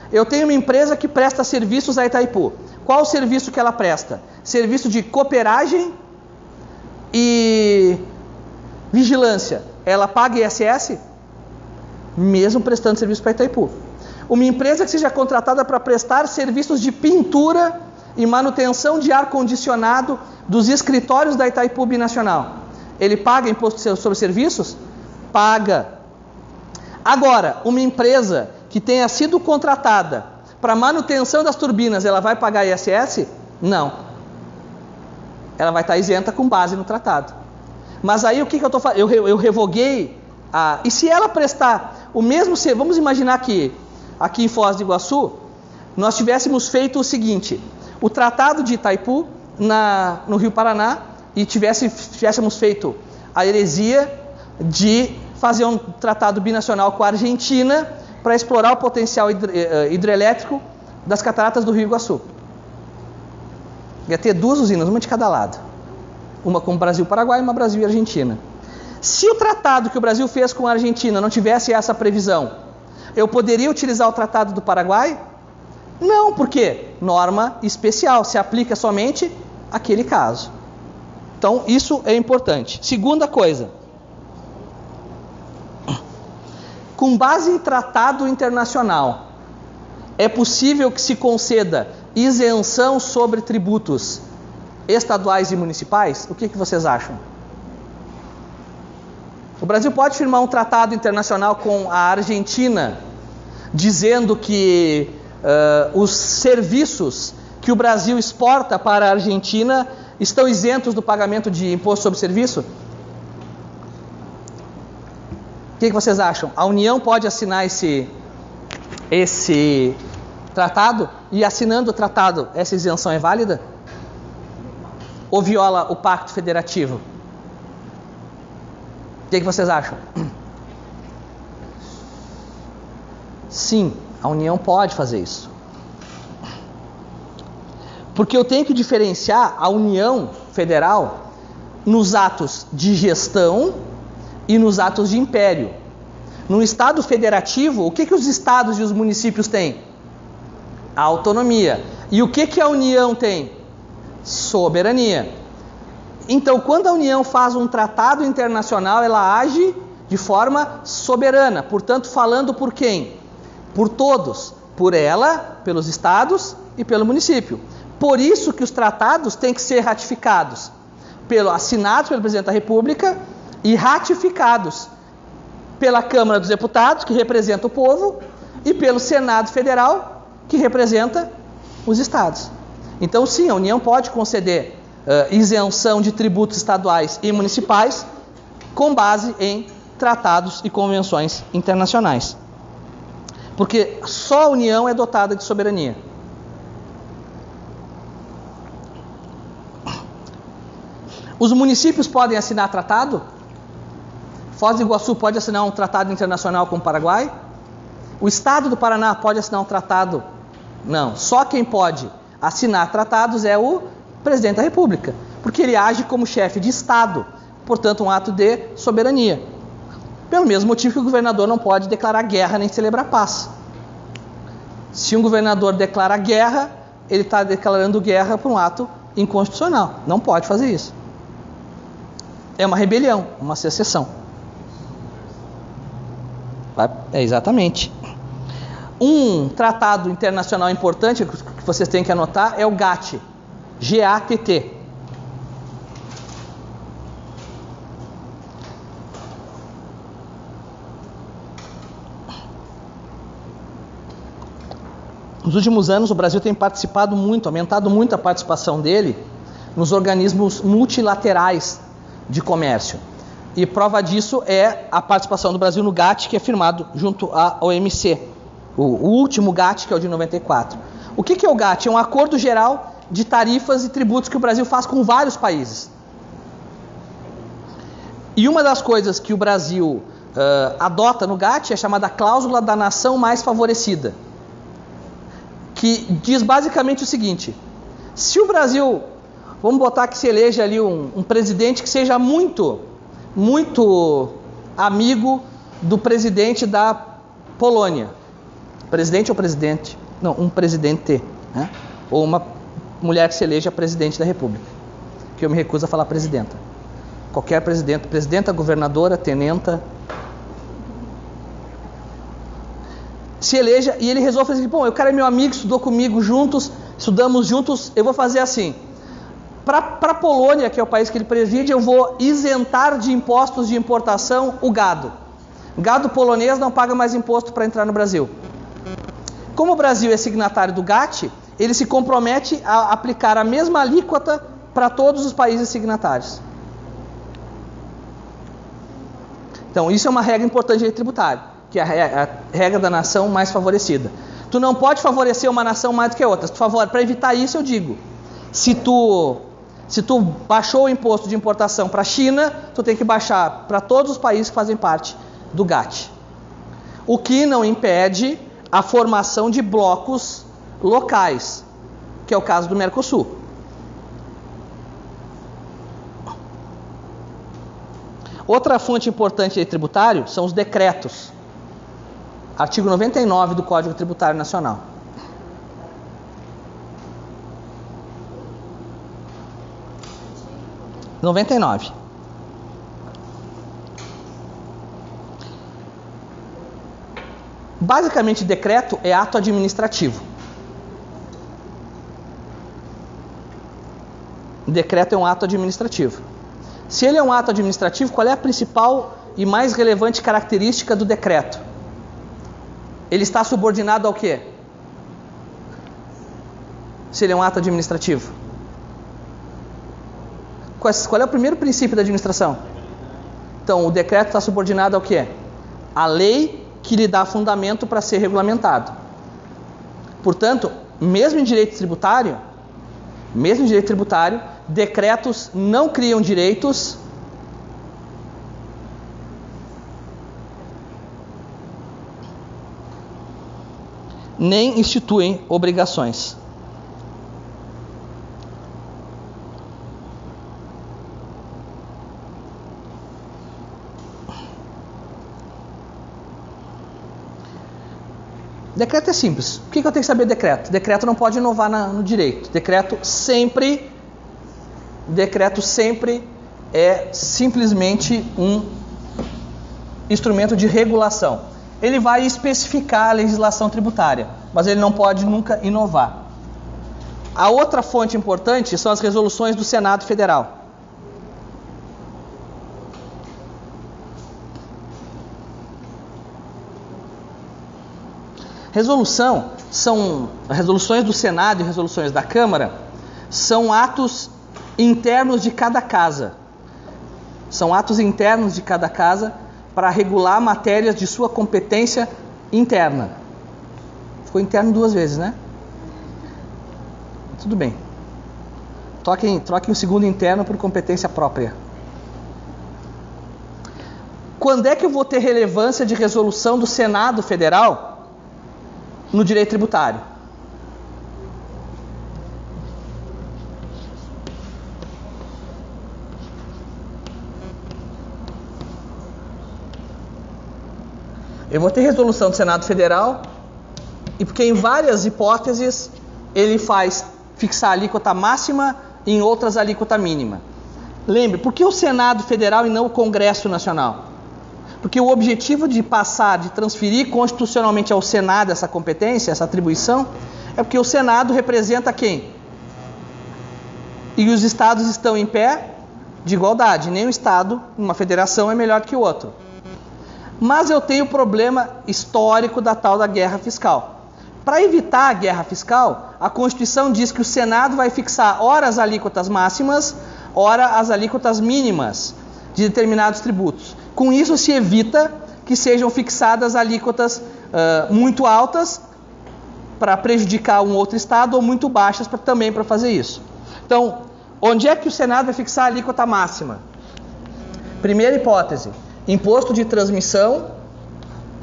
Eu tenho uma empresa que presta serviços a Itaipu. Qual o serviço que ela presta? Serviço de cooperagem e vigilância. Ela paga ISS? Mesmo prestando serviço para Itaipu. Uma empresa que seja contratada para prestar serviços de pintura e manutenção de ar-condicionado dos escritórios da Itaipu Binacional. Ele paga imposto sobre serviços? Paga. Agora, uma empresa que tenha sido contratada para manutenção das turbinas, ela vai pagar ISS? Não. Ela vai estar isenta com base no tratado. Mas aí o que eu estou fazendo? Eu revoguei. E se ela prestar o mesmo serviço, vamos imaginar que aqui em Foz do Iguaçu, nós tivéssemos feito o seguinte, o Tratado de Itaipu no Rio Paraná e tivéssemos feito a heresia de fazer um tratado binacional com a Argentina para explorar o potencial hidrelétrico das cataratas do Rio Iguaçu. Ia ter 2 usinas, uma de cada lado. Uma com o Brasil e Paraguai e uma Brasil e Argentina. Se o tratado que o Brasil fez com a Argentina não tivesse essa previsão, eu poderia utilizar o tratado do Paraguai? Não, por quê? Norma especial, se aplica somente àquele caso. Então, isso é importante. Segunda coisa. Com base em tratado internacional, é possível que se conceda isenção sobre tributos estaduais e municipais? O que vocês acham? O Brasil pode firmar um tratado internacional com a Argentina, dizendo que os serviços que o Brasil exporta para a Argentina estão isentos do pagamento de imposto sobre serviço? O que vocês acham? A União pode assinar esse tratado? E assinando o tratado, essa isenção é válida? Ou viola o Pacto Federativo? O que vocês acham? Sim, a União pode fazer isso. Porque eu tenho que diferenciar a União Federal nos atos de gestão e nos atos de império. No Estado federativo, o que os estados e os municípios têm? A autonomia. E o que a União tem? Soberania. Então, quando a União faz um tratado internacional, ela age de forma soberana. Portanto, falando por quem? Por todos. Por ela, pelos estados e pelo município. Por isso que os tratados têm que ser ratificados, assinados pelo Presidente da República e ratificados pela Câmara dos Deputados, que representa o povo, e pelo Senado Federal, que representa os estados. Então, sim, a União pode conceder isenção de tributos estaduais e municipais com base em tratados e convenções internacionais. Porque só a União é dotada de soberania. Os municípios podem assinar tratado? Foz do Iguaçu pode assinar um tratado internacional com o Paraguai? O Estado do Paraná pode assinar um tratado? Não. Só quem pode assinar tratados é o Presidente da República, porque ele age como chefe de Estado, portanto um ato de soberania. Pelo mesmo motivo que o governador não pode declarar guerra nem celebrar paz. Se um governador declara guerra, ele está declarando guerra por um ato inconstitucional. Não pode fazer isso. É uma rebelião, uma secessão. Exatamente. Um tratado internacional importante que vocês têm que anotar é o GATT, G-A-T-T. Nos últimos anos, o Brasil tem participado muito, aumentado muito a participação dele nos organismos multilaterais de comércio. E prova disso é a participação do Brasil no GATT, que é firmado junto à OMC. O último GATT, que é o de 94. O que é o GATT? É um acordo geral de tarifas e tributos que o Brasil faz com vários países. E uma das coisas que o Brasil adota no GATT é a chamada cláusula da nação mais favorecida, que diz basicamente o seguinte: se o Brasil, vamos botar que se eleja ali um presidente que seja muito amigo do presidente da Polônia, presidente ou presidente? Não, um presidente, né? Ou uma mulher que se eleja presidente da República, que eu me recuso a falar presidenta. Qualquer presidenta, governadora, tenenta. Se eleja e ele resolve fazer assim: bom, o cara é meu amigo, estudou comigo juntos, estudamos juntos, eu vou fazer assim. Para a Polônia, que é o país que ele preside, eu vou isentar de impostos de importação o gado. Gado polonês não paga mais imposto para entrar no Brasil. Como o Brasil é signatário do GATT, ele se compromete a aplicar a mesma alíquota para todos os países signatários. Então, isso é uma regra importante de direito tributário, que é a regra da nação mais favorecida. Tu não pode favorecer uma nação mais do que a outra. Para evitar isso, eu digo: se tu baixou o imposto de importação para a China, tu tem que baixar para todos os países que fazem parte do GATT. O que não impede a formação de blocos locais, que é o caso do Mercosul. Outra fonte importante de tributário são os decretos. Artigo 99 do Código Tributário Nacional. Basicamente, decreto é ato administrativo. Decreto é um ato administrativo. Se ele é um ato administrativo, qual é a principal e mais relevante característica do decreto? Ele está subordinado ao quê? Se ele é um ato administrativo. Qual é o primeiro princípio da administração? Então, o decreto está subordinado ao quê? A lei que lhe dá fundamento para ser regulamentado. Portanto, mesmo em direito tributário, decretos não criam direitos nem instituem obrigações. Decreto é simples. O que eu tenho que saber de decreto? Decreto não pode inovar no direito. Decreto sempre é simplesmente um instrumento de regulação. Ele vai especificar a legislação tributária, mas ele não pode nunca inovar. A outra fonte importante são as resoluções do Senado Federal. Resoluções do Senado e resoluções da Câmara são atos internos de cada casa. São atos internos de cada casa para regular matérias de sua competência interna. Ficou interno duas vezes, né? Tudo bem. Troquem o segundo interno por competência própria. Quando é que eu vou ter relevância de resolução do Senado Federal no direito tributário? Eu vou ter resolução do Senado Federal, e porque em várias hipóteses ele faz fixar a alíquota máxima e em outras a alíquota mínima. Lembre, por que o Senado Federal e não o Congresso Nacional? Porque o objetivo de passar, de transferir constitucionalmente ao Senado essa competência, essa atribuição, é porque o Senado representa quem? E os estados estão em pé de igualdade. Nenhum estado, numa federação, é melhor que o outro. Mas eu tenho o problema histórico da tal da guerra fiscal. Para evitar a guerra fiscal, a Constituição diz que o Senado vai fixar ora as alíquotas máximas, ora as alíquotas mínimas de determinados tributos. Com isso se evita que sejam fixadas alíquotas muito altas para prejudicar um outro estado ou muito baixas também para fazer isso. Então, onde é que o Senado vai fixar a alíquota máxima? Primeira hipótese, imposto de transmissão,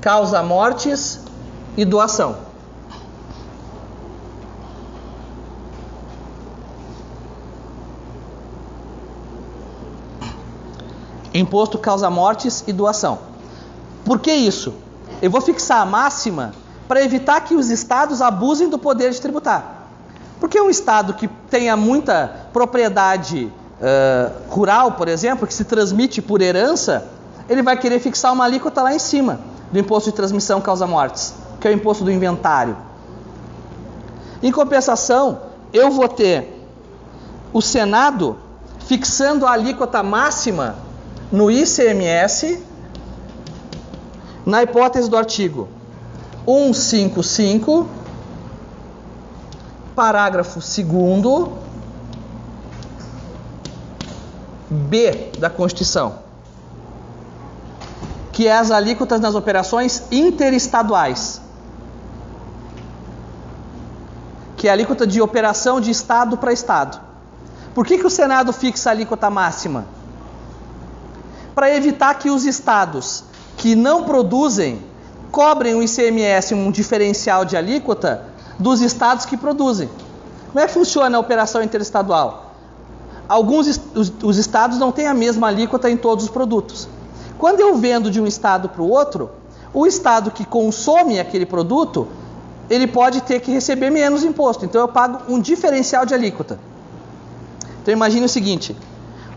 causa-mortes e doação. Imposto, causa-mortes e doação. Por que isso? Eu vou fixar a máxima para evitar que os estados abusem do poder de tributar. Porque um estado que tenha muita propriedade rural, por exemplo, que se transmite por herança, ele vai querer fixar uma alíquota lá em cima do imposto de transmissão causa-mortes, que é o imposto do inventário. Em compensação, eu vou ter o Senado fixando a alíquota máxima no ICMS, na hipótese do artigo 155, parágrafo 2º, B da Constituição, que é as alíquotas nas operações interestaduais, que é a alíquota de operação de estado para estado. Por que o Senado fixa a alíquota máxima? Para evitar que os estados que não produzem cobrem o ICMS, um diferencial de alíquota, dos estados que produzem. Como é que funciona a operação interestadual? Os estados não têm a mesma alíquota em todos os produtos. Quando eu vendo de um estado para o outro, o estado que consome aquele produto, ele pode ter que receber menos imposto. Então eu pago um diferencial de alíquota. Então imagine o seguinte: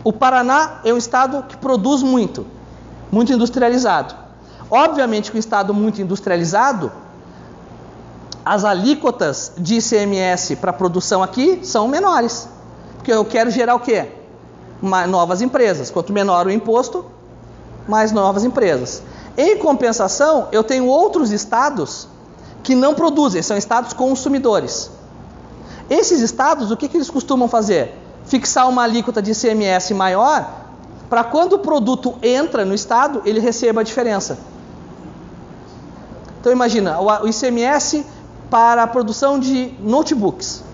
o Paraná é um estado que produz muito industrializado. Obviamente que um estado muito industrializado, as alíquotas de ICMS para produção aqui são menores. Porque eu quero gerar o quê? Novas empresas. Quanto menor o imposto, mais novas empresas. Em compensação, eu tenho outros estados que não produzem, são estados consumidores. Esses estados, o que eles costumam fazer? Fixar uma alíquota de ICMS maior, para quando o produto entra no estado, ele receba a diferença. Então imagina, o ICMS para a produção de notebooks.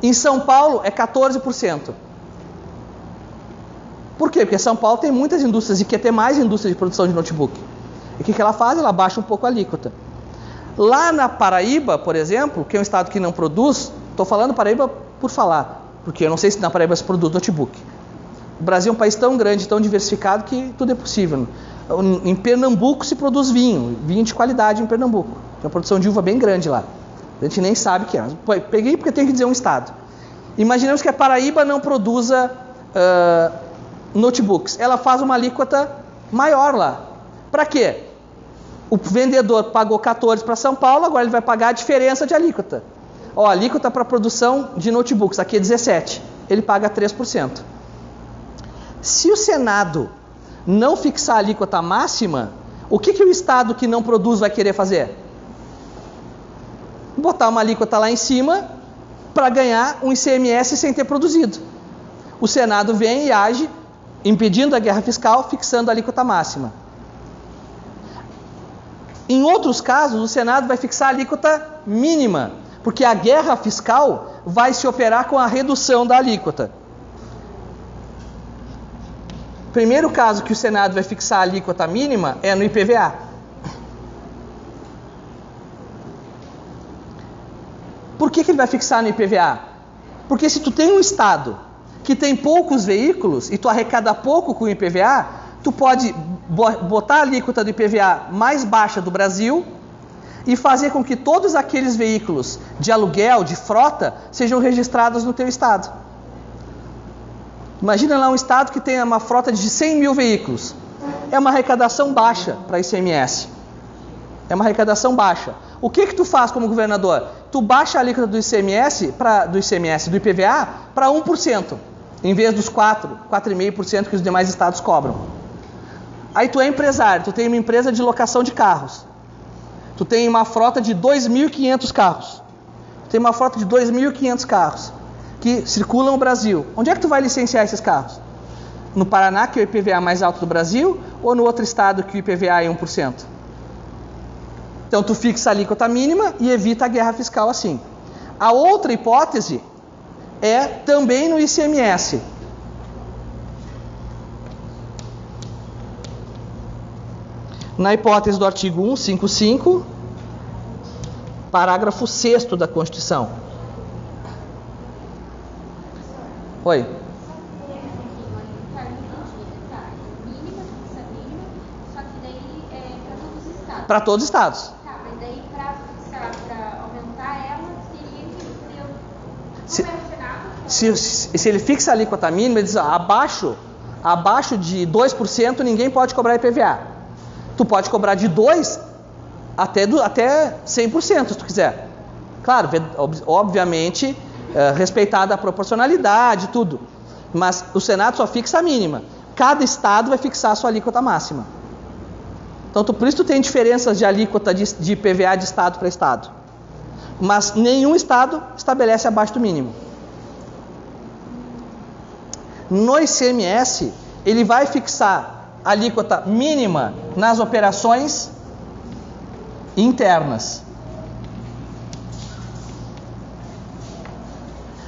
Em São Paulo é 14%. Por quê? Porque São Paulo tem muitas indústrias e quer ter mais indústria de produção de notebook. E o que ela faz? Ela baixa um pouco a alíquota. Lá na Paraíba, por exemplo, que é um estado que não produz, estou falando Paraíba por falar, porque eu não sei se na Paraíba se produz notebook. O Brasil é um país tão grande, tão diversificado, que tudo é possível. Em Pernambuco se produz vinho de qualidade em Pernambuco. Tem uma produção de uva bem grande lá. A gente nem sabe o que é. Peguei porque tem que dizer um estado. Imaginemos que a Paraíba não produza notebooks. Ela faz uma alíquota maior lá. Para quê? O vendedor pagou 14 para São Paulo, agora ele vai pagar a diferença de alíquota. A alíquota para produção de notebooks, aqui é 17. Ele paga 3%. Se o Senado não fixar a alíquota máxima, o que o estado que não produz vai querer fazer? Botar uma alíquota lá em cima para ganhar um ICMS sem ter produzido. O Senado vem e age impedindo a guerra fiscal, fixando a alíquota máxima. Em outros casos, o Senado vai fixar a alíquota mínima, porque a guerra fiscal vai se operar com a redução da alíquota. O primeiro caso que o Senado vai fixar a alíquota mínima é no IPVA. Por que ele vai fixar no IPVA? Porque se tu tem um estado que tem poucos veículos e tu arrecada pouco com o IPVA, tu pode botar a alíquota do IPVA mais baixa do Brasil e fazer com que todos aqueles veículos de aluguel, de frota, sejam registrados no teu estado. Imagina lá um estado que tenha uma frota de 100 mil veículos. é uma arrecadação baixa para ICMS. É uma arrecadação baixa. O que tu faz como governador? Tu baixa a alíquota do ICMS, do IPVA, para 1%, em vez dos 4,5% que os demais estados cobram. Aí tu é empresário, tu tem uma empresa de locação de carros. Tu tem uma frota de 2.500 carros. Tu tem uma frota de 2.500 carros que circulam no Brasil. Onde é que tu vai licenciar esses carros? No Paraná, que é o IPVA mais alto do Brasil, ou no outro estado que o IPVA é 1%? Então tu fixa a alíquota mínima e evita a guerra fiscal assim. A outra hipótese é também no ICMS. Na hipótese do artigo 155, parágrafo 6º da Constituição. Oi. Para todos os estados. Tá, mas daí para aumentar ela, teria que ser se ele fixa a alíquota mínima, ele diz, abaixo de 2% ninguém pode cobrar IPVA. Tu pode cobrar de 2% até 100%, se tu quiser. Claro, obviamente, respeitada a proporcionalidade, tudo. Mas o Senado só fixa a mínima. Cada estado vai fixar a sua alíquota máxima. Então, por isso tu tem diferenças de alíquota de IPVA de estado para estado. Mas nenhum estado estabelece abaixo do mínimo. No ICMS, ele vai fixar a alíquota mínima nas operações internas.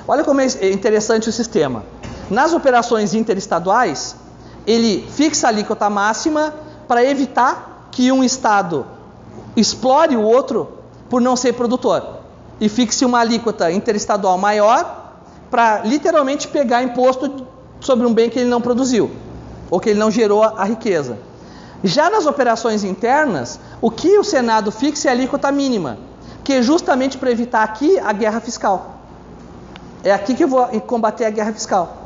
Olha como é interessante o sistema. Nas operações interestaduais, ele fixa a alíquota máxima para evitar que um estado explore o outro por não ser produtor e fixe uma alíquota interestadual maior para literalmente pegar imposto sobre um bem que ele não produziu ou que ele não gerou a riqueza. Já nas operações internas, o que o Senado fixa é a alíquota mínima, que é justamente para evitar aqui a guerra fiscal. É aqui que eu vou combater a guerra fiscal.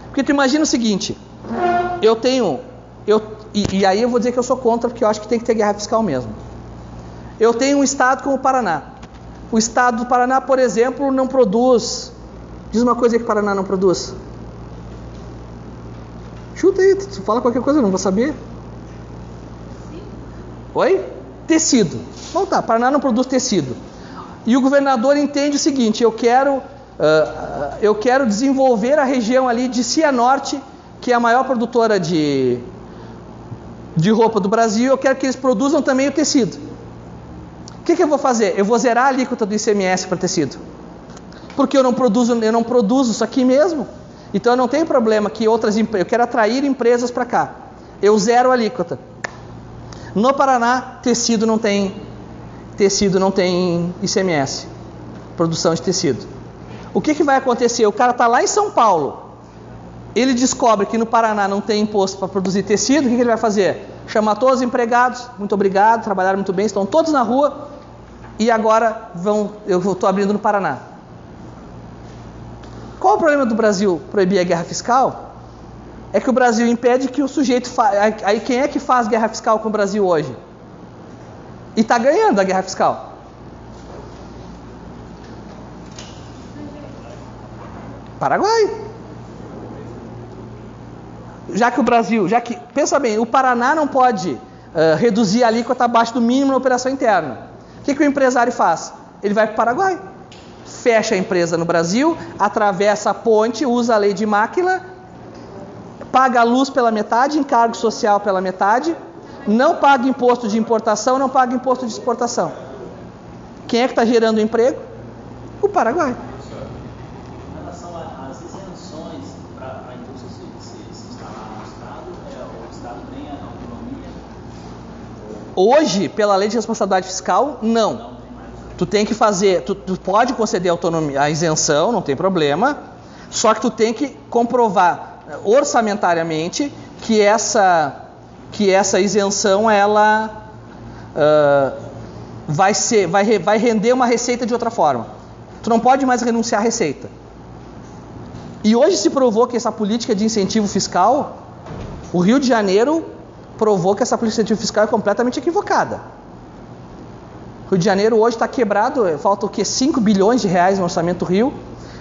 Porque tu imagina o seguinte, e aí eu vou dizer que eu sou contra, porque eu acho que tem que ter guerra fiscal mesmo. Eu tenho um estado como o Paraná. O estado do Paraná, por exemplo, não produz... Diz uma coisa que o Paraná não produz. Chuta aí, tu fala qualquer coisa, eu não vou saber. Oi? Tecido. Bom, tá, Paraná não produz tecido. E o governador entende o seguinte, eu quero desenvolver a região ali de Cianorte, que é a maior produtora de roupa do Brasil, eu quero que eles produzam também o tecido. O que eu vou fazer? Eu vou zerar a alíquota do ICMS para tecido. Porque eu não produzo isso aqui mesmo. Então eu não tenho problema que eu quero atrair empresas para cá. Eu zero a alíquota. No Paraná, tecido não tem ICMS. Produção de tecido. O que vai acontecer? O cara está lá em São Paulo. Ele descobre que no Paraná não tem imposto para produzir tecido, o que ele vai fazer? Chamar todos os empregados, muito obrigado, trabalharam muito bem, estão todos na rua, e agora eu estou abrindo no Paraná. Qual o problema do Brasil proibir a guerra fiscal? É que o Brasil impede que o sujeito... Aí quem é que faz guerra fiscal com o Brasil hoje? E está ganhando a guerra fiscal. Paraguai. Pensa bem, o Paraná não pode reduzir a alíquota abaixo do mínimo na operação interna. O que o empresário faz? Ele vai para o Paraguai, fecha a empresa no Brasil, atravessa a ponte, usa a lei de Máquila, paga a luz pela metade, encargo social pela metade, não paga imposto de importação, não paga imposto de exportação. Quem é que está gerando emprego? O Paraguai. Hoje, pela lei de responsabilidade fiscal, não. Tu tem que fazer, tu pode conceder autonomia, a isenção, não tem problema, só que tu tem que comprovar orçamentariamente que essa isenção ela vai render uma receita de outra forma. Tu não pode mais renunciar à receita. E hoje se provou que essa política de incentivo fiscal, o Rio de Janeiro provou que essa política fiscal é completamente equivocada. Rio de Janeiro hoje está quebrado, falta o quê? 5 bilhões de reais no orçamento Rio.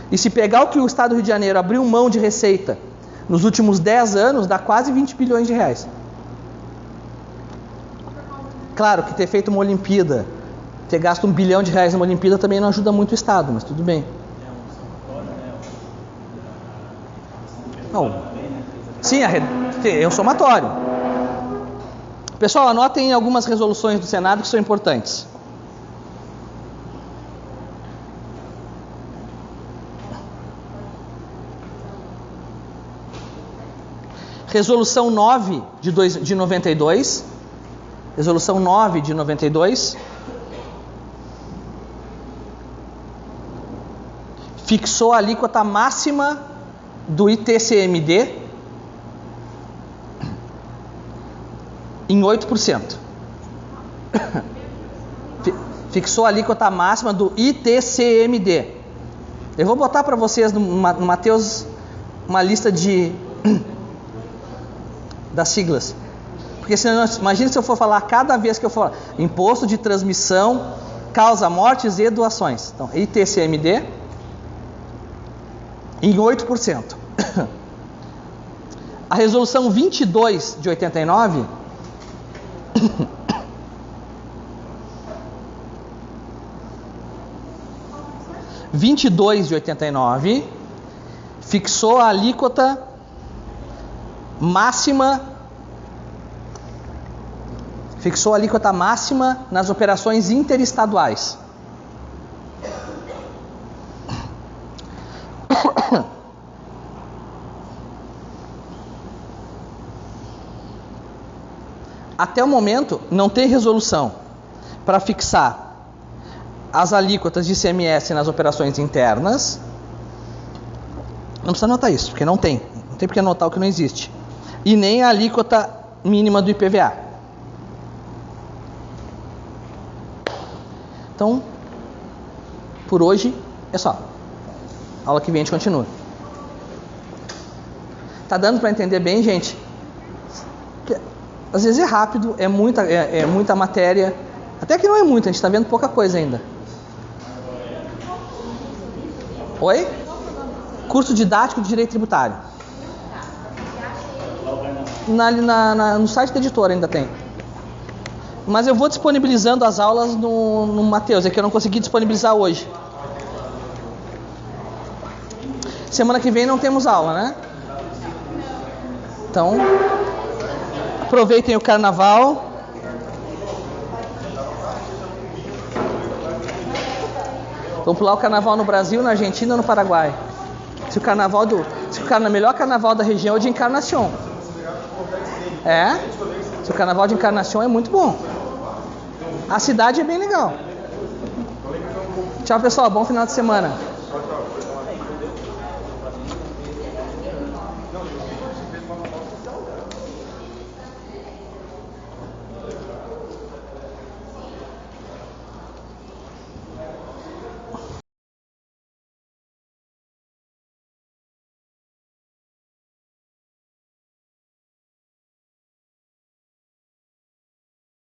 E se pegar o que o Estado do Rio de Janeiro abriu mão de receita nos últimos 10 anos, dá quase 20 bilhões de reais. Claro que ter feito uma Olimpíada, ter gasto 1 bilhão de reais numa Olimpíada também não ajuda muito o Estado, mas tudo bem. Não. Sim, é um somatório. Pessoal, anotem algumas resoluções do Senado que são importantes. Resolução 9 de 92. Resolução 9 de 92. Fixou a alíquota máxima do ITCMD em 8%. Fixou a alíquota máxima do ITCMD. Eu vou botar para vocês no Mateus uma lista das siglas. Porque senão, imagina se eu for falar cada vez que eu for imposto de transmissão, causa mortes e doações. Então, ITCMD em 8%. A resolução 22 de 89 22 de 89 fixou a alíquota máxima nas operações interestaduais. Até o momento não tem resolução para fixar as alíquotas de ICMS nas operações internas. Não precisa anotar isso, porque não tem. Não tem porque anotar o que não existe. E nem a alíquota mínima do IPVA. Então, por hoje é só. Aula que vem a gente continua. Tá dando para entender bem, gente? Às vezes é rápido, é muita matéria. Até que não é muita, a gente está vendo pouca coisa ainda. Oi? Curso didático de direito tributário. No site da editora ainda tem. Mas eu vou disponibilizando as aulas no Mateus, é que eu não consegui disponibilizar hoje. Semana que vem não temos aula, né? Então, aproveitem o carnaval. Vamos pular o carnaval no Brasil, na Argentina ou no Paraguai? O melhor carnaval da região é o de Encarnação. Se o carnaval de Encarnação é muito bom. A cidade é bem legal. Tchau, pessoal. Bom final de semana.